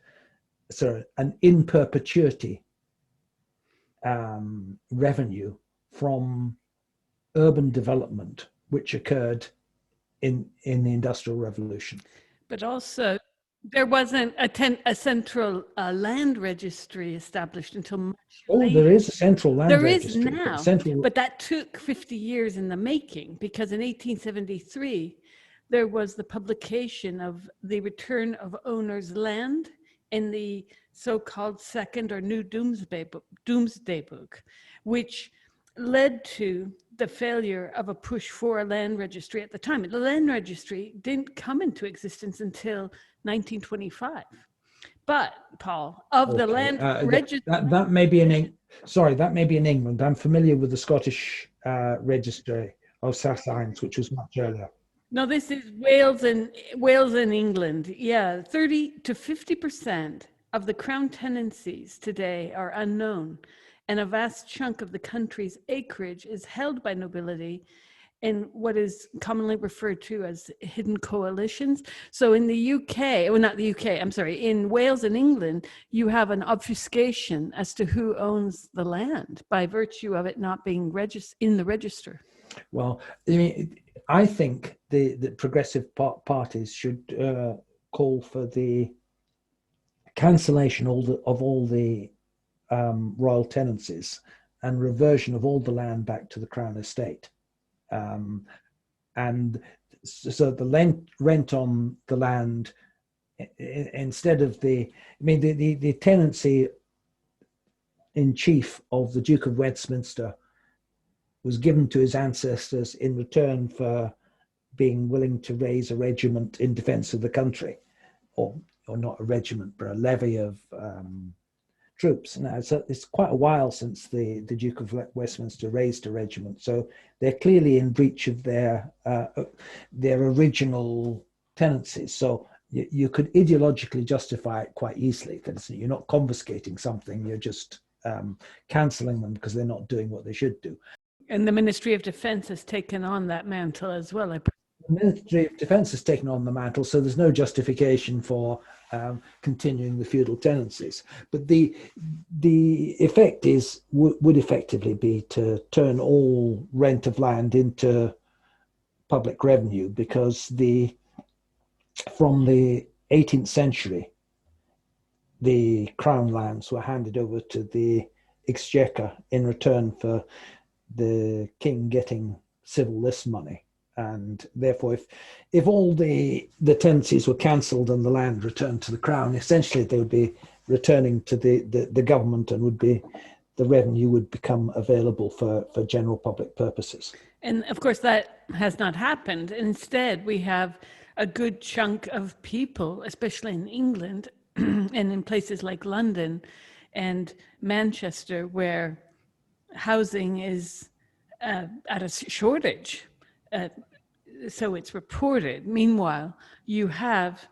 an in perpetuity revenue from urban development, which occurred in the Industrial Revolution. But also, there wasn't a central land registry established until much later. There is a central land registry. There is now, but that took 50 years in the making, because in 1873, there was the publication of the Return of Owners' Land in the so-called Second or New Doomsday Book, which led to the failure of a push for a land registry at the time. The land registry didn't come into existence until 1925. But Paul, of the land registry, that may be that may be in England. I'm familiar with the Scottish registry of Sassines, which was much earlier. No, this is Wales and England. Yeah, 30 to 50% of the Crown tenancies today are unknown, and a vast chunk of the country's acreage is held by nobility in what is commonly referred to as hidden coalitions. So in the UK, well, not the UK, I'm sorry, in Wales and England, you have an obfuscation as to who owns the land by virtue of it not being in the register. Well, I mean, I think the progressive parties should call for the cancellation of all the royal tenancies and reversion of all the land back to the Crown estate. And so the rent on the land, instead of the tenancy in chief of the Duke of Westminster was given to his ancestors in return for being willing to raise a regiment in defense of the country, or not a regiment, but a levy of troops. Now, it's quite a while since the Duke of Westminster raised a regiment, so they're clearly in breach of their original tenancies. So you could ideologically justify it quite easily. You're not confiscating something, you're just cancelling them because they're not doing what they should do. And the Ministry of Defence has taken on that mantle as well. The Ministry of Defence has taken on the mantle, so there's no justification for continuing the feudal tenancies. But the effect would effectively be to turn all rent of land into public revenue, because from the 18th century, the crown lands were handed over to the exchequer in return for the king getting civil list money. And therefore, if all the tenancies were cancelled and the land returned to the crown, essentially they would be returning to the government, and the revenue would become available for general public purposes. And of course, that has not happened. Instead, we have a good chunk of people, especially in England and in places like London and Manchester, where housing is at a shortage. So it's reported. Meanwhile, you have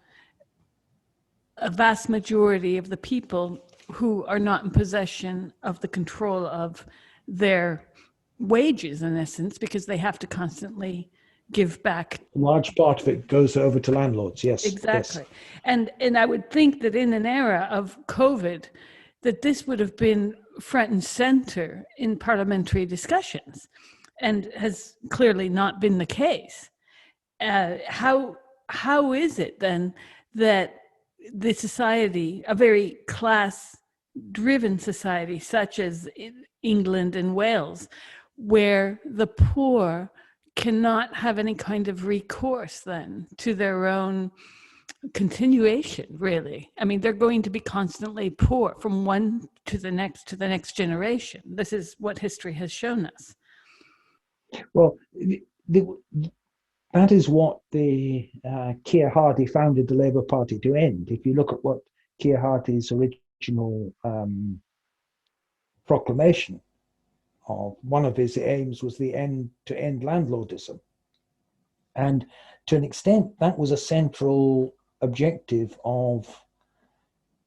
a vast majority of the people who are not in possession of the control of their wages, in essence, because they have to constantly give back. A large part of it goes over to landlords, yes. Exactly. Yes. And I would think that in an era of COVID, that this would have been front and center in parliamentary discussions, and has clearly not been the case. How is it then that the society, a very class-driven society such as England and Wales, where the poor cannot have any kind of recourse then to their own continuation, really? I mean, they're going to be constantly poor from one to the next generation. This is what history has shown us. Well, that is what the Keir Hardie founded the Labour Party to end. If you look at what Keir Hardie's original proclamation of, one of his aims was the end to end landlordism. And to an extent, that was a central objective of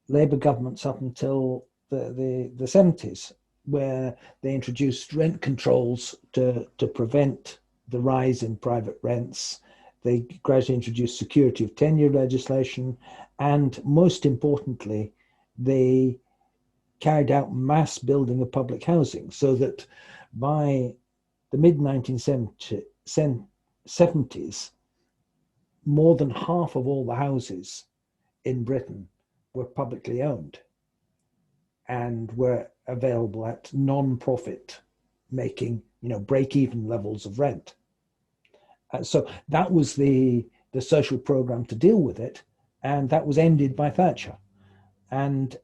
Labour governments up until the 70s, where they introduced rent controls to prevent the rise in private rents. They gradually introduced security of tenure legislation, and most importantly, they carried out mass building of public housing, so that by the mid 1970s, more than half of all the houses in Britain were publicly owned and were available at non-profit making, break-even levels of rent. So that was the social program to deal with it, and that was ended by Thatcher. And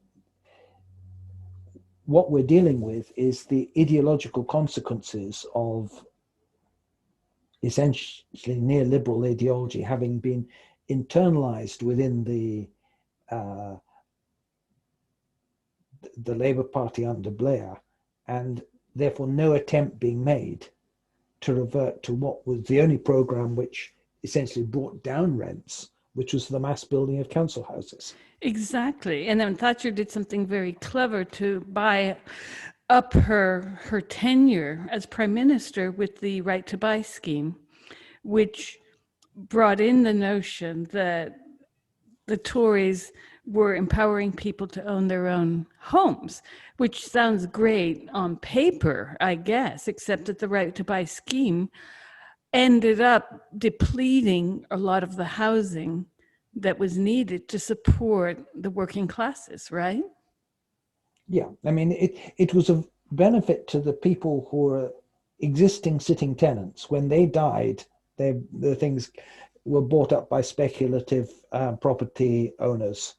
what we're dealing with is the ideological consequences of essentially neoliberal ideology having been internalized within the Labour Party under Blair, and therefore no attempt being made to revert to what was the only programme which essentially brought down rents, which was the mass building of council houses. Exactly. And then Thatcher did something very clever to buy up her tenure as prime minister with the right to buy scheme, which brought in the notion that the Tories were empowering people to own their own homes, which sounds great on paper, I guess, except that the right to buy scheme ended up depleting a lot of the housing that was needed to support the working classes, right? Yeah, I mean, it was a benefit to the people who were existing sitting tenants. When they died, the things were bought up by speculative property owners,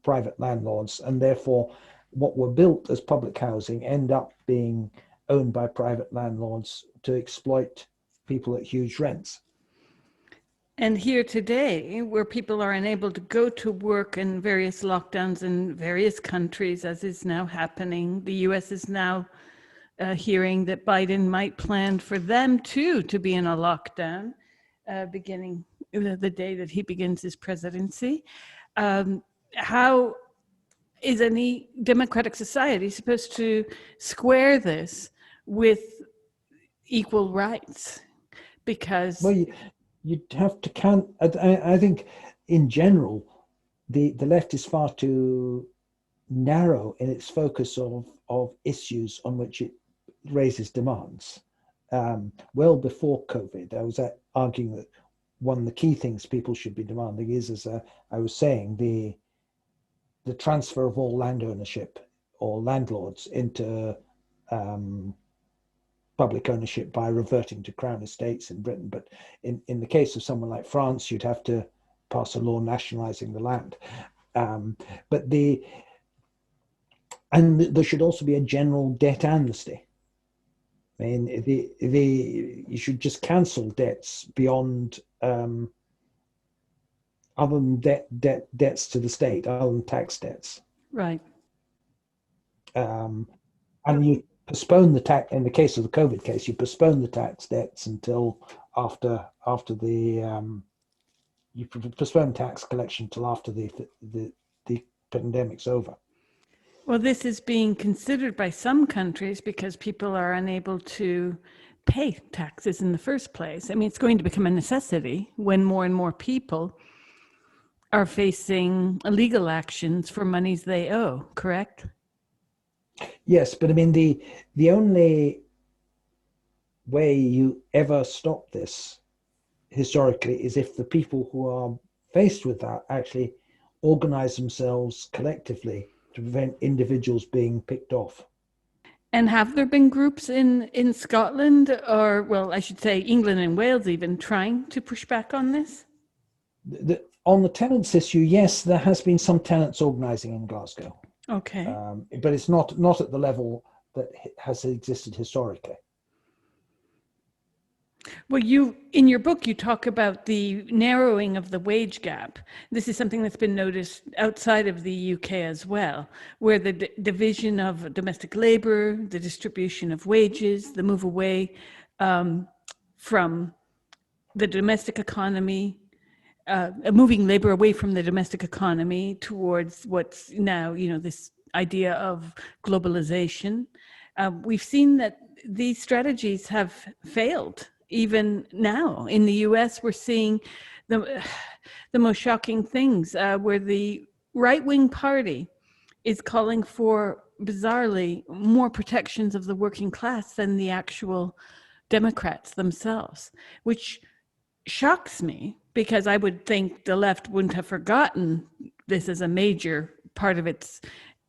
private landlords, and therefore what were built as public housing end up being owned by private landlords to exploit people at huge rents. And here today, where people are unable to go to work in various lockdowns in various countries, as is now happening, the US is now hearing that Biden might plan for them too to be in a lockdown beginning the day that he begins his presidency. How is any democratic society supposed to square this with equal rights? Because Well, you'd have to count. I think, in general, the left is far too narrow in its focus of issues on which it raises demands. Well before COVID, I was arguing that one of the key things people should be demanding is, as I was saying, the transfer of all land ownership or landlords into public ownership by reverting to crown estates in Britain. But in the case of someone like France, you'd have to pass a law nationalizing the land. But there should also be a general debt amnesty. I mean, you should just cancel debts beyond other than debts to the state, other than tax debts. right. And you postpone the tax. In the case of the COVID case, you postpone the tax debts until after the you postpone tax collection till after the pandemic's over. Well, this is being considered by some countries because people are unable to pay taxes in the first place. I mean, it's going to become a necessity when more and more people are facing legal actions for monies they owe, correct? Yes, but I mean, the only way you ever stop this historically is if the people who are faced with that actually organize themselves collectively to prevent individuals being picked off. And have there been groups in Scotland, or, well, I should say England and Wales even, trying to push back on this? On the tenants issue, yes, there has been some tenants organising in Glasgow. Okay. But it's not at the level that has existed historically. Well, in your book, you talk about the narrowing of the wage gap. This is something that's been noticed outside of the UK as well, where the division of domestic labor, the distribution of wages, the move away from the domestic economy, moving labor away from the domestic economy towards what's now, this idea of globalization. We've seen that these strategies have failed. Even now in the US, we're seeing the most shocking things where the right-wing party is calling for, bizarrely, more protections of the working class than the actual Democrats themselves, which shocks me because I would think the left wouldn't have forgotten this as a major part of its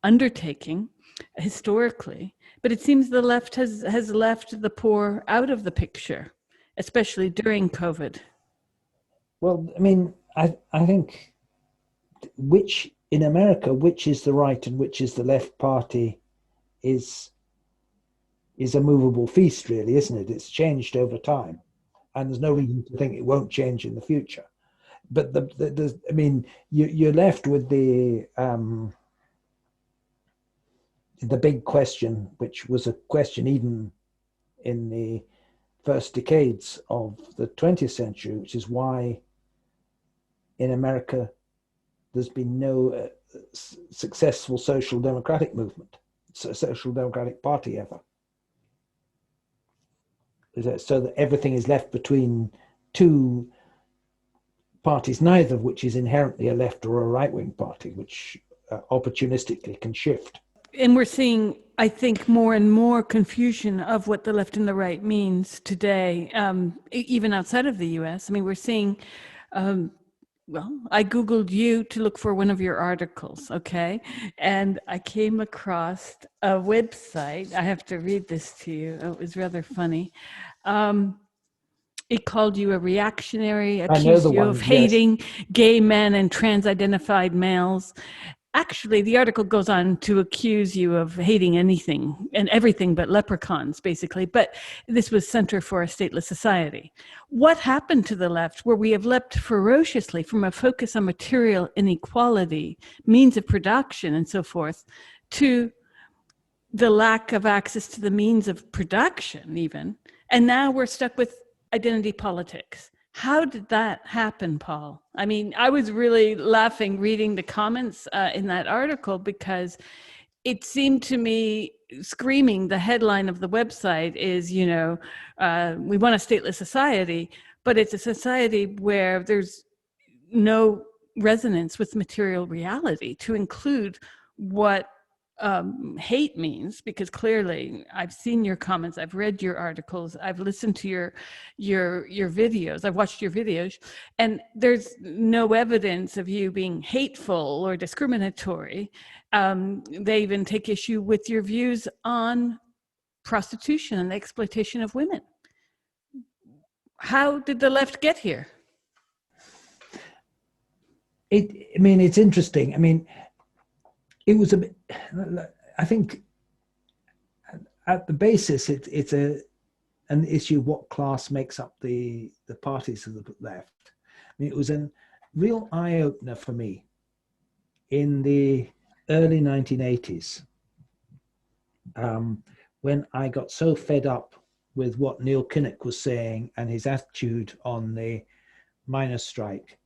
undertaking historically. But it seems the left has left the poor out of the picture, especially during COVID. Well, I mean, I think in America, which is the right and which is the left party is a movable feast, really, isn't it? It's changed over time, and there's no reason to think it won't change in the future. But I mean, you're left with the big question, which was a question even in the first decades of the 20th century, which is why in America there's been no successful social democratic movement, social democratic party ever. So that everything is left between two parties, neither of which is inherently a left or a right-wing party, which opportunistically can shift. And we're seeing, I think, more and more confusion of what the left and the right means today, even outside of the US. I mean, we're seeing, well, I Googled you to look for one of your articles, okay? And I came across a website. I have to read this to you. It was rather funny. It called you a reactionary, accused you of hating gay men and trans-identified males. Actually, the article goes on to accuse you of hating anything and everything but leprechauns, basically. But this was Center for a Stateless Society. What happened to the left, where we have leapt ferociously from a focus on material inequality, means of production, and so forth, to the lack of access to the means of production, even? And now we're stuck with identity politics. How did that happen, Paul? I mean, I was really laughing reading the comments in that article because it seemed to me screaming. The headline of the website is, we want a stateless society, but it's a society where there's no resonance with material reality to include what hate means, because clearly I've seen your comments, I've read your articles, I've listened to your videos, I've watched your videos, and there's no evidence of you being hateful or discriminatory. They even take issue with your views on prostitution and the exploitation of women. How did the left get here? It's interesting. I mean, it was a bit, I think at the basis, it's an issue of what class makes up the parties of the left. I mean, it was a real eye-opener for me in the early 1980s when I got so fed up with what Neil Kinnock was saying and his attitude on the miners' strike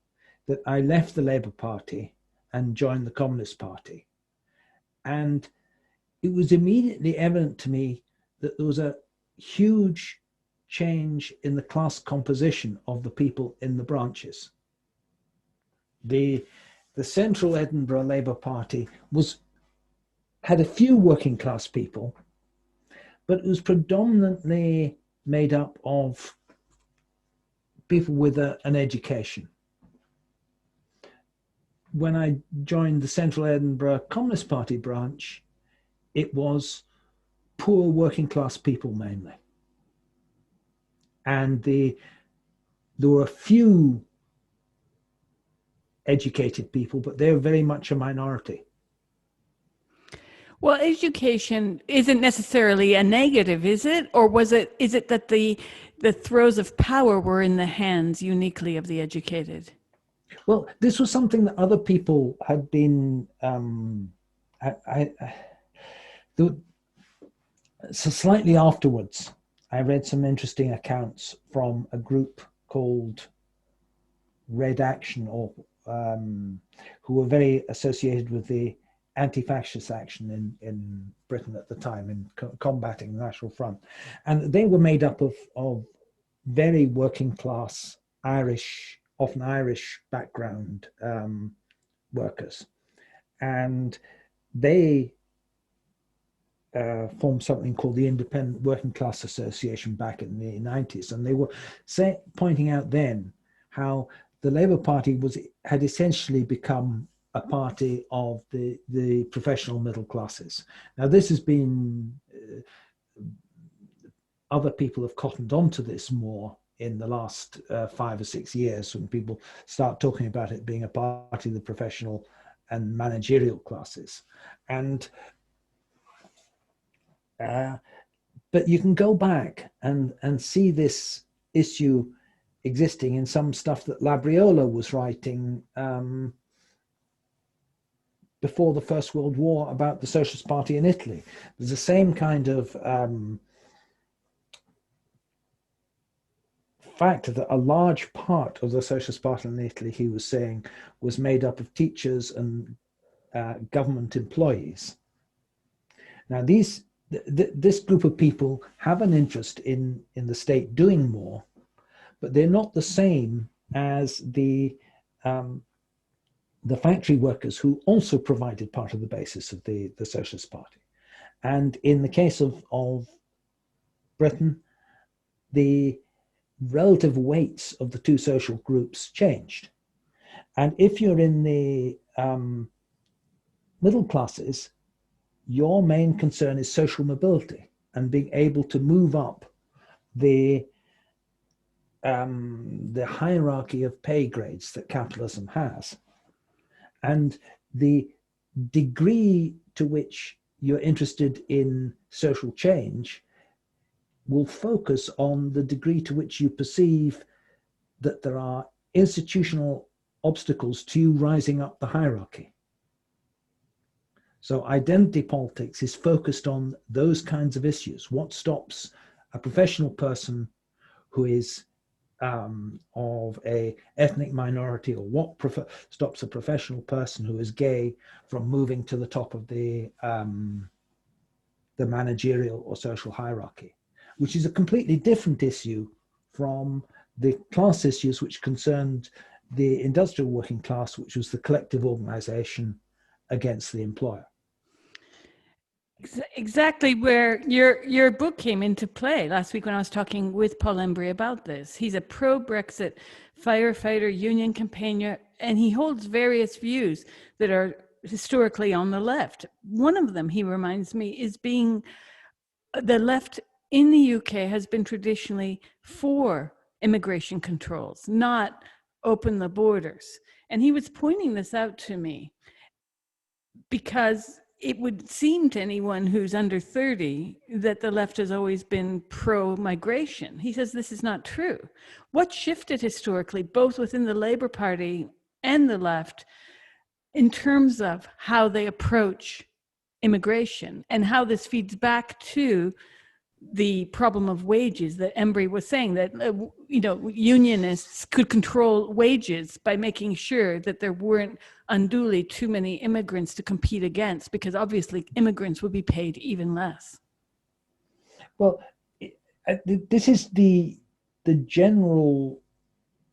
that I left the Labour Party and joined the Communist Party. And it was immediately evident to me that there was a huge change in the class composition of the people in the branches. The Central Edinburgh Labour Party had a few working class people, but it was predominantly made up of people with an education. When I joined the Central Edinburgh Communist Party branch, it was poor working class people mainly. And there were a few educated people, but they're very much a minority. Well, education isn't necessarily a negative, is it? Or is it that the throes of power were in the hands uniquely of the educated? Well, this was something that other people had been. The, so slightly afterwards, I read some interesting accounts from a group called Red Action, or who were very associated with the anti-fascist action in Britain at the time in combating the National Front. And they were made up of very working class Irish, often Irish background workers. And they formed something called the Independent Working Class Association back in the 90s. And they were pointing out then how the Labour Party had essentially become a party of the professional middle classes. Now, this has been, other people have cottoned onto this more in the last 5 or 6 years, when people start talking about it being a party of the professional and managerial classes. And but you can go back and see this issue existing in some stuff that Labriola was writing before the First World War about the Socialist Party in Italy. There's the same kind of fact that a large part of the Socialist Party in Italy, he was saying, was made up of teachers and government employees. Now, this group of people have an interest in the state doing more, but they're not the same as the factory workers, who also provided part of the basis of the Socialist Party. And in the case of Britain, the relative weights of the two social groups changed. And if you're in the middle classes, your main concern is social mobility and being able to move up the hierarchy of pay grades that capitalism has. And the degree to which you're interested in social change will focus on the degree to which you perceive that there are institutional obstacles to you rising up the hierarchy. So identity politics is focused on those kinds of issues. What stops a professional person who is of a ethnic minority, or what stops a professional person who is gay from moving to the top of the managerial or social hierarchy, which is a completely different issue from the class issues which concerned the industrial working class, which was the collective organization against the employer. Exactly where your book came into play last week when I was talking with Paul Embry about this. He's a pro-Brexit firefighter, union campaigner, and he holds various views that are historically on the left. One of them, he reminds me, is being the left in the UK has been traditionally for immigration controls, not open the borders. And he was pointing this out to me because it would seem to anyone who's under 30 that the left has always been pro-migration. He says this is not true. What shifted historically, both within the Labour Party and the left, in terms of how they approach immigration and how this feeds back to the problem of wages that Embry was saying, that unionists could control wages by making sure that there weren't unduly too many immigrants to compete against, because obviously immigrants would be paid even less. Well, this is the general,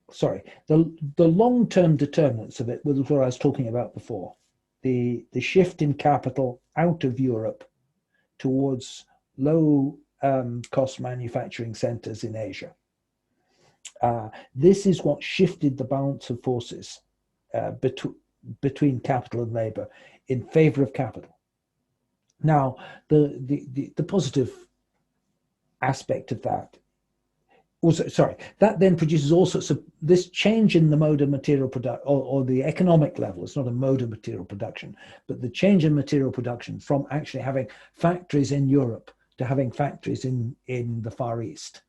the long-term determinants of it was what I was talking about before. The shift in capital out of Europe towards low cost manufacturing centers in Asia. This is what shifted the balance of forces between capital and labor in favor of capital. Now, the positive aspect of that also, sorry, that then produces all sorts of this change in the mode of material production, or the economic level. It's not a mode of material production, but the change in material production from actually having factories in Europe to having factories in the Far East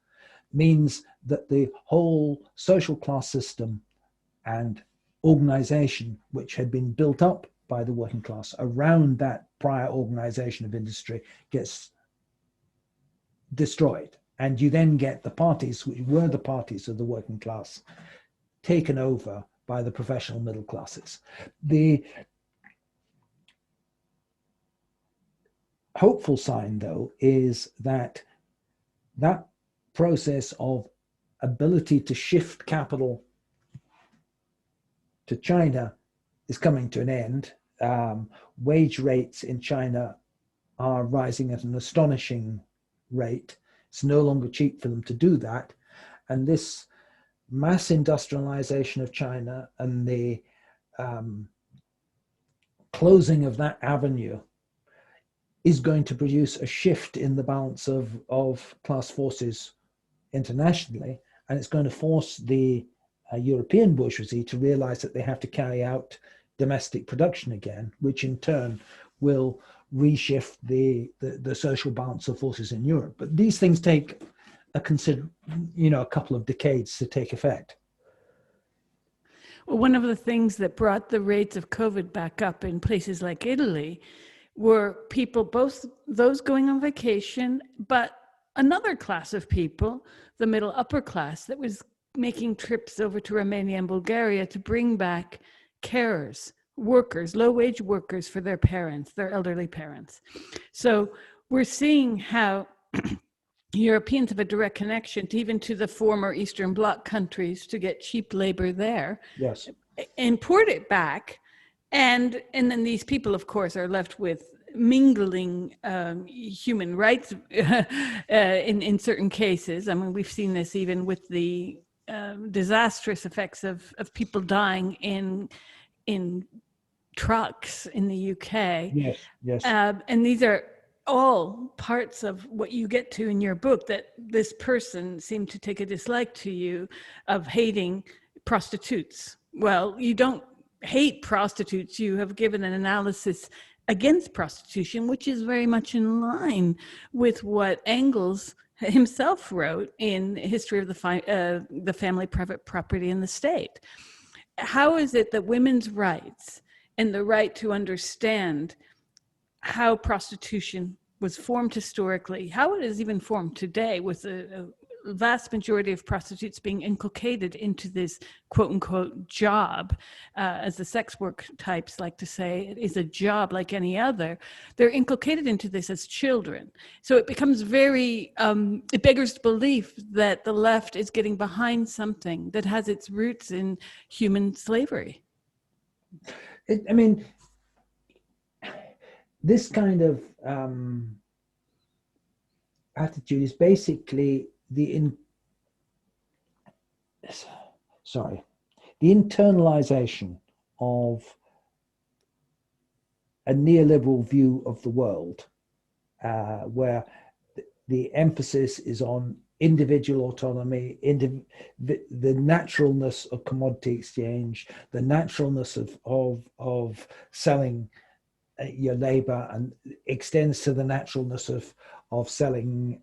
means that the whole social class system and organization, which had been built up by the working class around that prior organization of industry, gets destroyed. And you then get the parties, which were the parties of the working class, taken over by the professional middle classes. The hopeful sign, though, is that that process of ability to shift capital to China is coming to an end. Wage rates in China are rising at an astonishing rate. It's no longer cheap for them to do that. And this mass industrialization of China and the closing of that avenue is going to produce a shift in the balance of class forces internationally. And it's going to force the European bourgeoisie to realize that they have to carry out domestic production again, which in turn will reshift the social balance of forces in Europe. But these things take a couple of decades to take effect. Well, one of the things that brought the rates of COVID back up in places like Italy were people, both those going on vacation, but another class of people, the middle upper class, that was making trips over to Romania and Bulgaria to bring back carers, workers, low-wage workers for their parents, their elderly parents. So we're seeing how Europeans have a direct connection to even to the former Eastern Bloc countries to get cheap labor there. Yes. Import it back. And then these people, of course, are left with mingling human rights in certain cases. I mean, we've seen this even with the disastrous effects of people dying in trucks in the UK. Yes, yes. And these are all parts of what you get to in your book, that this person seemed to take a dislike to you of hating prostitutes. Well, you don't hate prostitutes. You have given an analysis against prostitution, which is very much in line with what Engels himself wrote in History of the Family, Private Property, and the State. How is it that women's rights and the right to understand how prostitution was formed historically, how it is even formed today, with a vast majority of prostitutes being inculcated into this quote-unquote job, as the sex work types like to say, it is a job like any other. They're inculcated into this as children. So it becomes very, it beggars belief that the left is getting behind something that has its roots in human slavery. This kind of attitude is basically the internalization of a neoliberal view of the world, where the emphasis is on individual autonomy, the naturalness of commodity exchange, the naturalness of selling your labor, and extends to the naturalness of selling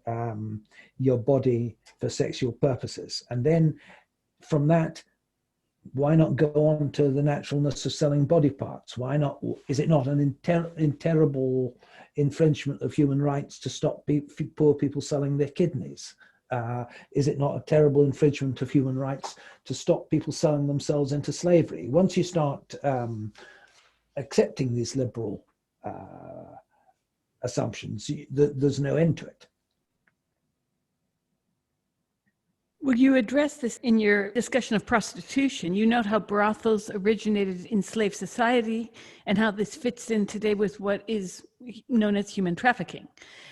your body for sexual purposes. And then from that, why not go on to the naturalness of selling body parts? Why not? Is it not an terrible infringement of human rights to stop poor people selling their kidneys? Is it not a terrible infringement of human rights to stop people selling themselves into slavery? Once you start accepting these liberal assumptions, there's no end to it. Well, you address this in your discussion of prostitution. You note how brothels originated in slave society and how this fits in today with what is known as human trafficking.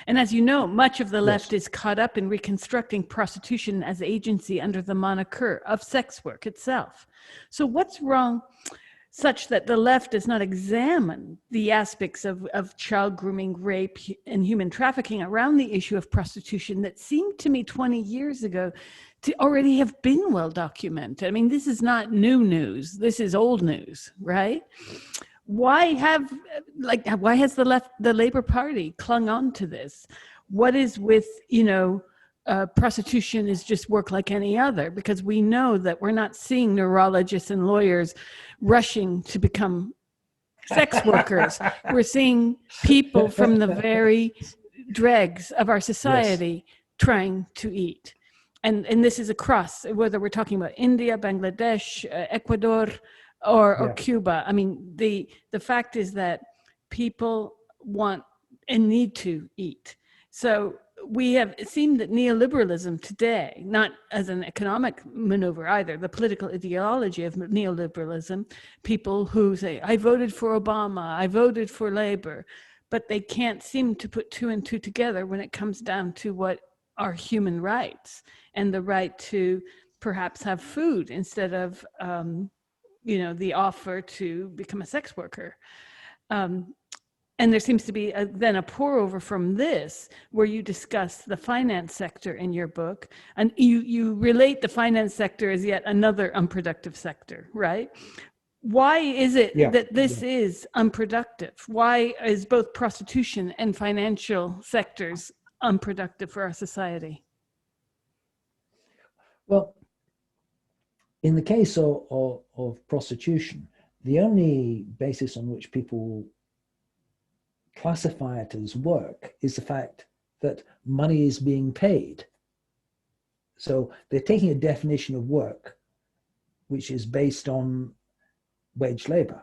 And as you know, much of the left is caught up in reconstructing prostitution as agency under the moniker of sex work itself. So what's wrong such that the left does not examine the aspects of child grooming, rape, and human trafficking around the issue of prostitution that seemed to me 20 years ago to already have been well documented. I mean, this is not new news. This is old news, right? Why has the Labour Party clung on to this? What is with, prostitution is just work like any other? Because we know that we're not seeing neurologists and lawyers rushing to become sex workers. We're seeing people from the very dregs of our society trying to eat. And this is across, whether we're talking about India, Bangladesh, Ecuador, or Cuba. I mean, the fact is that people want and need to eat. So we have seen that neoliberalism today, not as an economic maneuver either, the political ideology of neoliberalism, people who say, I voted for Obama, I voted for Labor, but they can't seem to put two and two together when it comes down to what are human rights and the right to perhaps have food instead of, the offer to become a sex worker. And there seems to be then a pour over from this, where you discuss the finance sector in your book, and you relate the finance sector as yet another unproductive sector, right? Why is it that this is unproductive? Why is both prostitution and financial sectors unproductive for our society? Well, in the case of prostitution, the only basis on which people classify it as work is the fact that money is being paid. So they're taking a definition of work which is based on wage labor.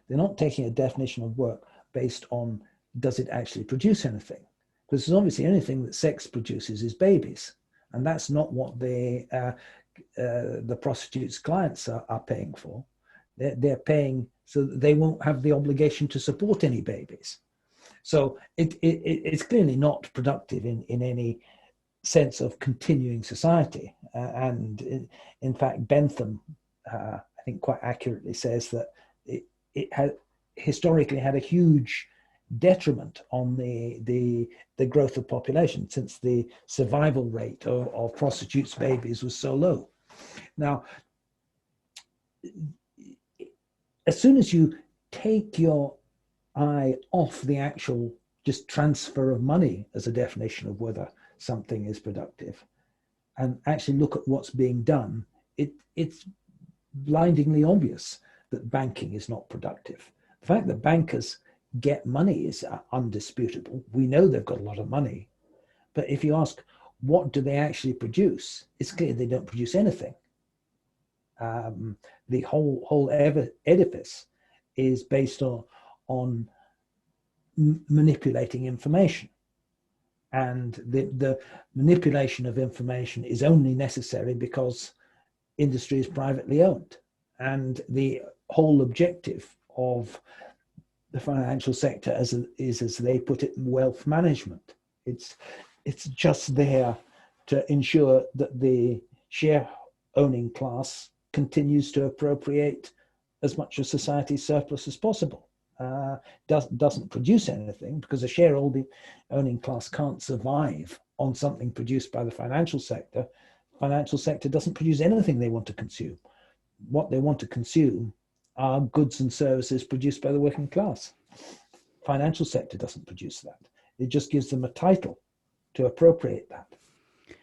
They're not taking a definition of work based on, does it actually produce anything? Because there's obviously anything that sex produces is babies. And that's not what the prostitutes' clients are paying for. They're paying so that they won't have the obligation to support any babies. So it's clearly not productive in any sense of continuing society. And in fact, Bentham, I think quite accurately says that it had historically had a huge detriment on the growth of population, since the survival rate of prostitutes' babies was so low. Now, as soon as you take your eye off the actual just transfer of money as a definition of whether something is productive, and actually look at what's being done, it's blindingly obvious that banking is not productive. The fact that bankers get money is undisputable. We know they've got a lot of money. But if you ask, what do they actually produce? It's clear they don't produce anything. The whole edifice is based on manipulating information. And the manipulation of information is only necessary because industry is privately owned. And the whole objective of the financial sector is, as they put it, wealth management. It's just there to ensure that the share owning class continues to appropriate as much of society's surplus as possible. Doesn't produce anything, because the owning class can't survive on something produced by the financial sector. Financial sector doesn't produce anything they want to consume. What they want to consume are goods and services produced by the working class. Financial sector doesn't produce that. It just gives them a title to appropriate that.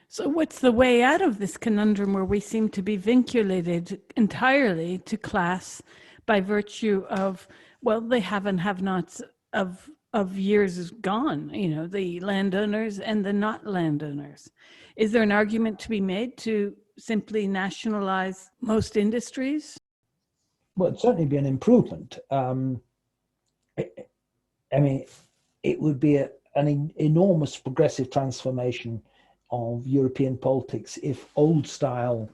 So what's the way out of this conundrum where we seem to be vinculated entirely to class by virtue of, well, the have and have-nots of years gone, the landowners and the not landowners? Is there an argument to be made to simply nationalize most industries? Well, it'd certainly be an improvement. It would be an enormous progressive transformation of European politics if old-style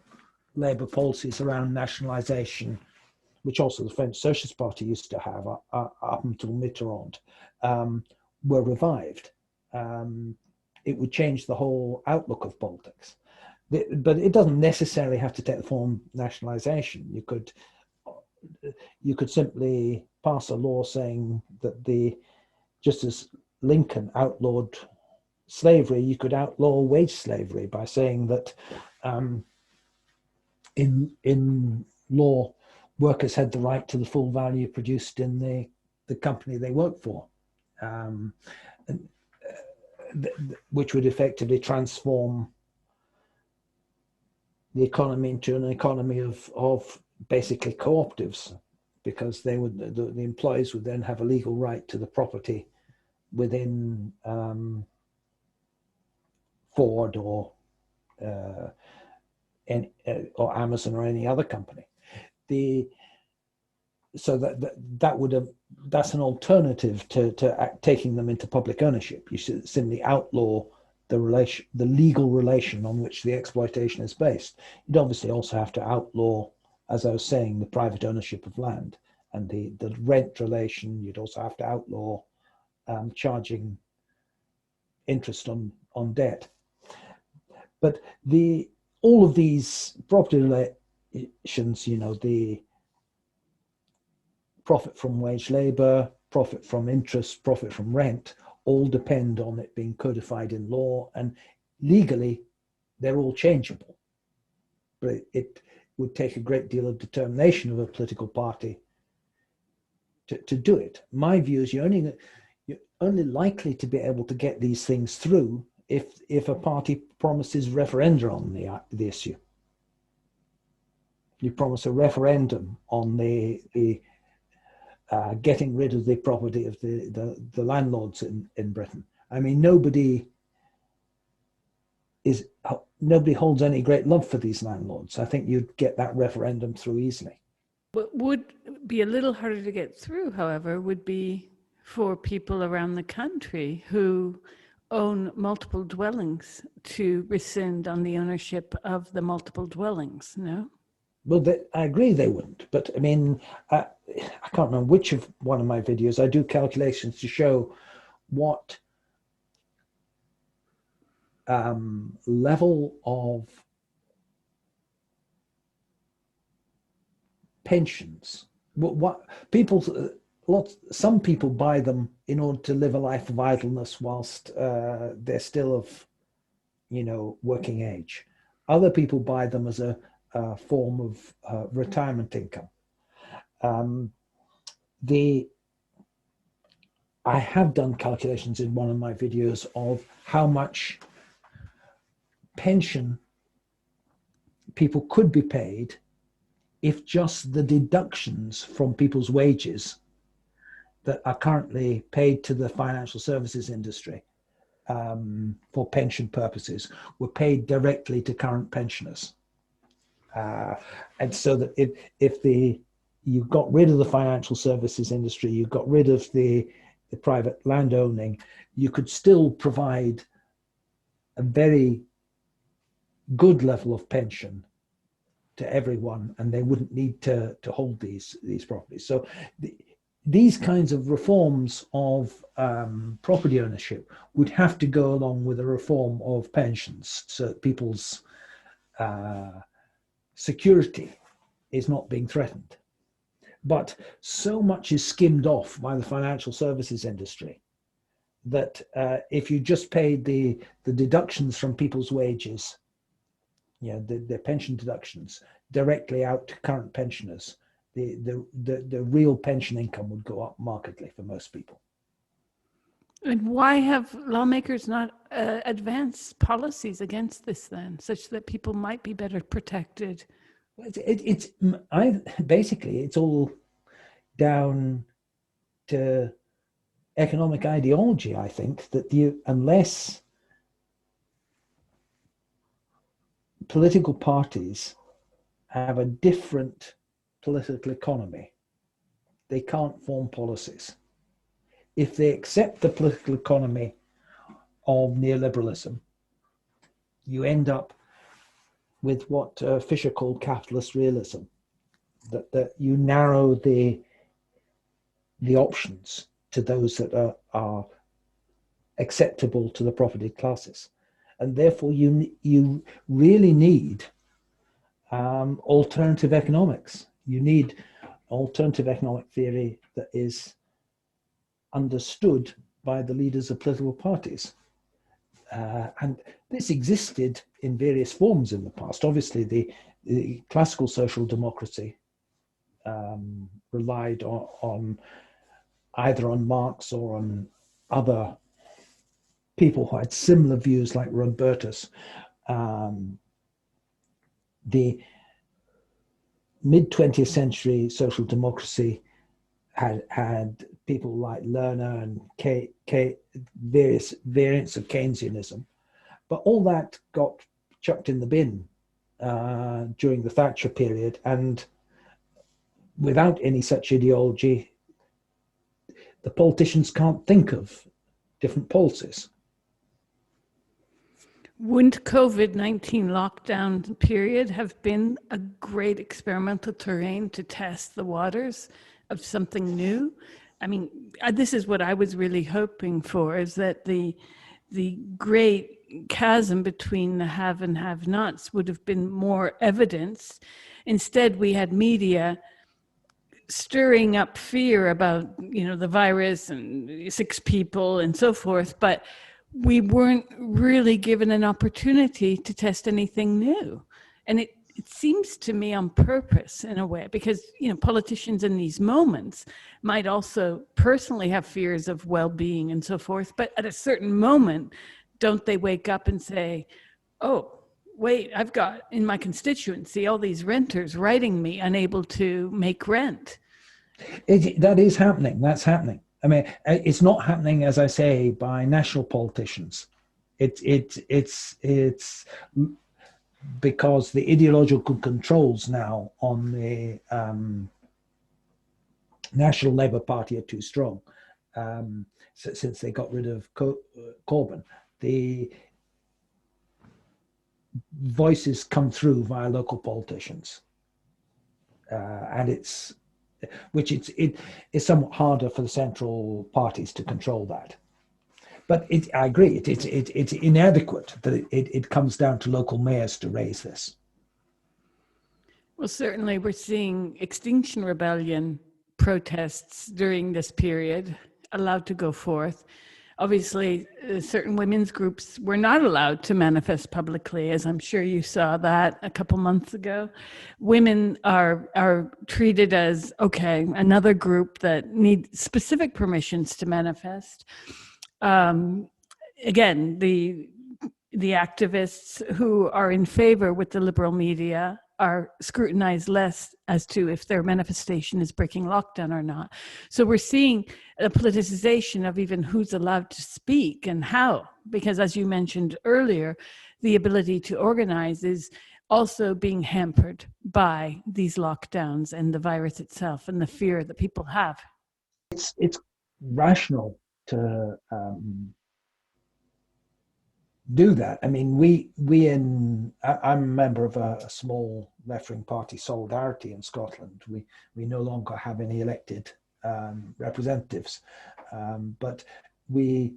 Labour policies around nationalisation, which also the French Socialist Party used to have up until Mitterrand, were revived. It would change the whole outlook of politics. But it doesn't necessarily have to take the form of nationalisation. You could simply pass a law saying that just as Lincoln outlawed slavery, you could outlaw wage slavery by saying that in law, workers had the right to the full value produced in the company they worked for, which would effectively transform the economy into an economy of basically cooperatives, because they would the employees would then have a legal right to the property within Ford or Amazon or any other company. That's an alternative to taking them into public ownership. You should simply outlaw the legal relation on which the exploitation is based. You'd obviously also have to outlaw, as I was saying, the private ownership of land and the rent relation. You'd also have to outlaw charging interest on debt. But all of these property relations, the profit from wage labor, profit from interest, profit from rent, all depend on it being codified in law, and legally they're all changeable. But it would take a great deal of determination of a political party to do it. My view is you're only likely to be able to get these things through if a party promises referenda on the issue. You promise a referendum on the getting rid of the property of the landlords in Britain. I mean, nobody holds any great love for these landlords. I think you'd get that referendum through easily. What would be a little harder to get through, however, would be for people around the country who own multiple dwellings to rescind on the ownership of the multiple dwellings, no? Well, I agree they wouldn't, but I mean, I can't remember which of one of my videos I do calculations to show what level of pensions, some people buy them in order to live a life of idleness whilst they're still of, working age. Other people buy them as a form of retirement income. I have done calculations in one of my videos of how much pension people could be paid if just the deductions from people's wages that are currently paid to the financial services industry for pension purposes were paid directly to current pensioners. And so that if you got rid of the financial services industry, you got rid of the private land owning, you could still provide a very good level of pension to everyone, and they wouldn't need to hold these properties. So these kinds of reforms of property ownership would have to go along with a reform of pensions, so that people's security is not being threatened. But so much is skimmed off by the financial services industry that if you just paid the deductions from people's wages, the pension deductions directly out to current pensioners, the real pension income would go up markedly for most people. And why have lawmakers not advanced policies against this then, such that people might be better protected? Basically, it's all down to economic ideology. I think that unless political parties have a different political economy, they can't form policies. If they accept the political economy of neoliberalism, you end up with what Fisher called capitalist realism, that you narrow the options to those that are acceptable to the property classes. And therefore you really need alternative economics. You need alternative economic theory that is understood by the leaders of political parties. and this existed in various forms in the past. Obviously, the classical social democracy relied on either on Marx or on other people who had similar views like Robertus. The mid-20th century social democracy had people like Lerner and various variants of Keynesianism, but all that got chucked in the bin during the Thatcher period, and without any such ideology, the politicians can't think of different policies. Wouldn't COVID-19 lockdown period have been a great experimental terrain to test the waters of something new? I mean, this is what I was really hoping for, is that the great chasm between the have and have-nots would have been more evidence. Instead, we had media stirring up fear about, the virus and 6 people and so forth, but we weren't really given an opportunity to test anything new. And it seems to me on purpose in a way, because, politicians in these moments might also personally have fears of well-being and so forth. But at a certain moment, don't they wake up and say, oh, wait, I've got in my constituency all these renters writing me unable to make rent? That is happening. That's happening. I mean, it's not happening, as I say, by national politicians. It's because the ideological controls now on the National Labour Party are too strong. Since they got rid of Corbyn, the voices come through via local politicians, and it's somewhat harder for the central parties to control that. But I agree, it's inadequate that it comes down to local mayors to raise this. Well, certainly we're seeing Extinction Rebellion protests during this period allowed to go forth. Obviously, certain women's groups were not allowed to manifest publicly, as I'm sure you saw that a couple months ago. Women are treated as, okay, another group that need specific permissions to manifest. Again, the activists who are in favor with the liberal media are scrutinized less as to if their manifestation is breaking lockdown or not. So we're seeing a politicization of even who's allowed to speak and how, because as you mentioned earlier, the ability to organize is also being hampered by these lockdowns and the virus itself and the fear that people have. It's rational to do that. I mean, I'm a member of a small left-wing party, Solidarity, in Scotland. We no longer have any elected representatives, but we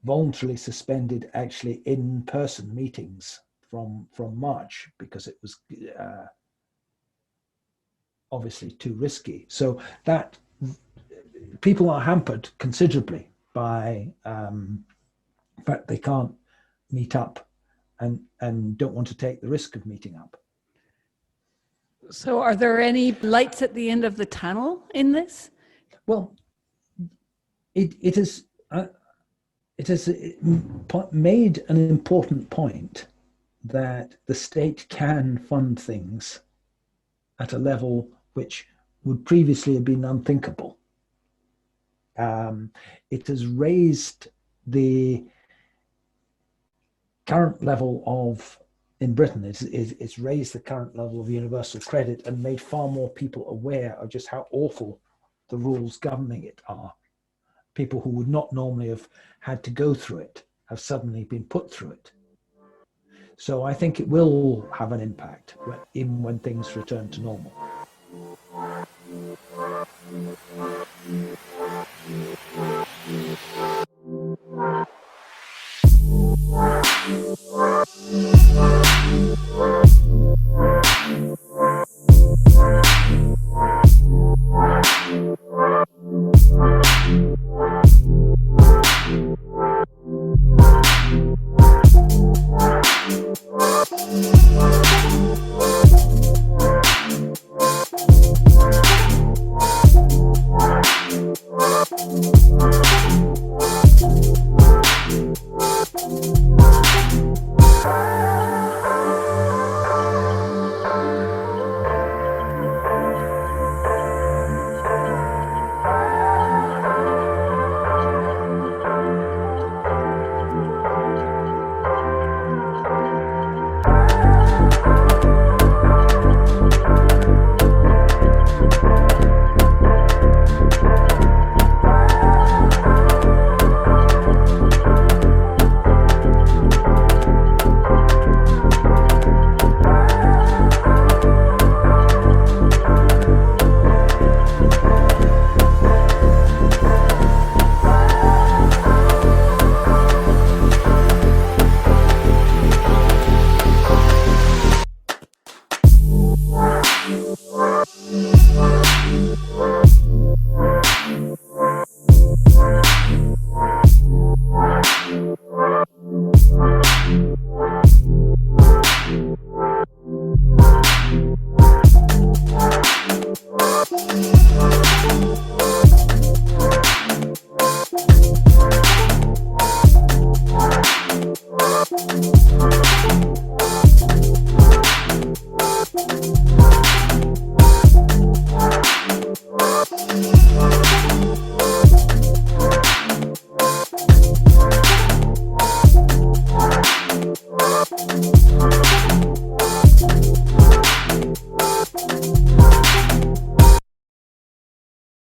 voluntarily suspended actually in-person meetings from March because it was obviously too risky. So that people are hampered considerably by the fact they can't meet up and don't want to take the risk of meeting up. So are there any lights at the end of the tunnel in this? Well, it has made an important point that the state can fund things at a level which would previously have been unthinkable. It has raised the current level of, in Britain, it's raised the current level of universal credit and made far more people aware of just how awful the rules governing it are. People who would not normally have had to go through it have suddenly been put through it. So I think it will have an impact even when things return to normal.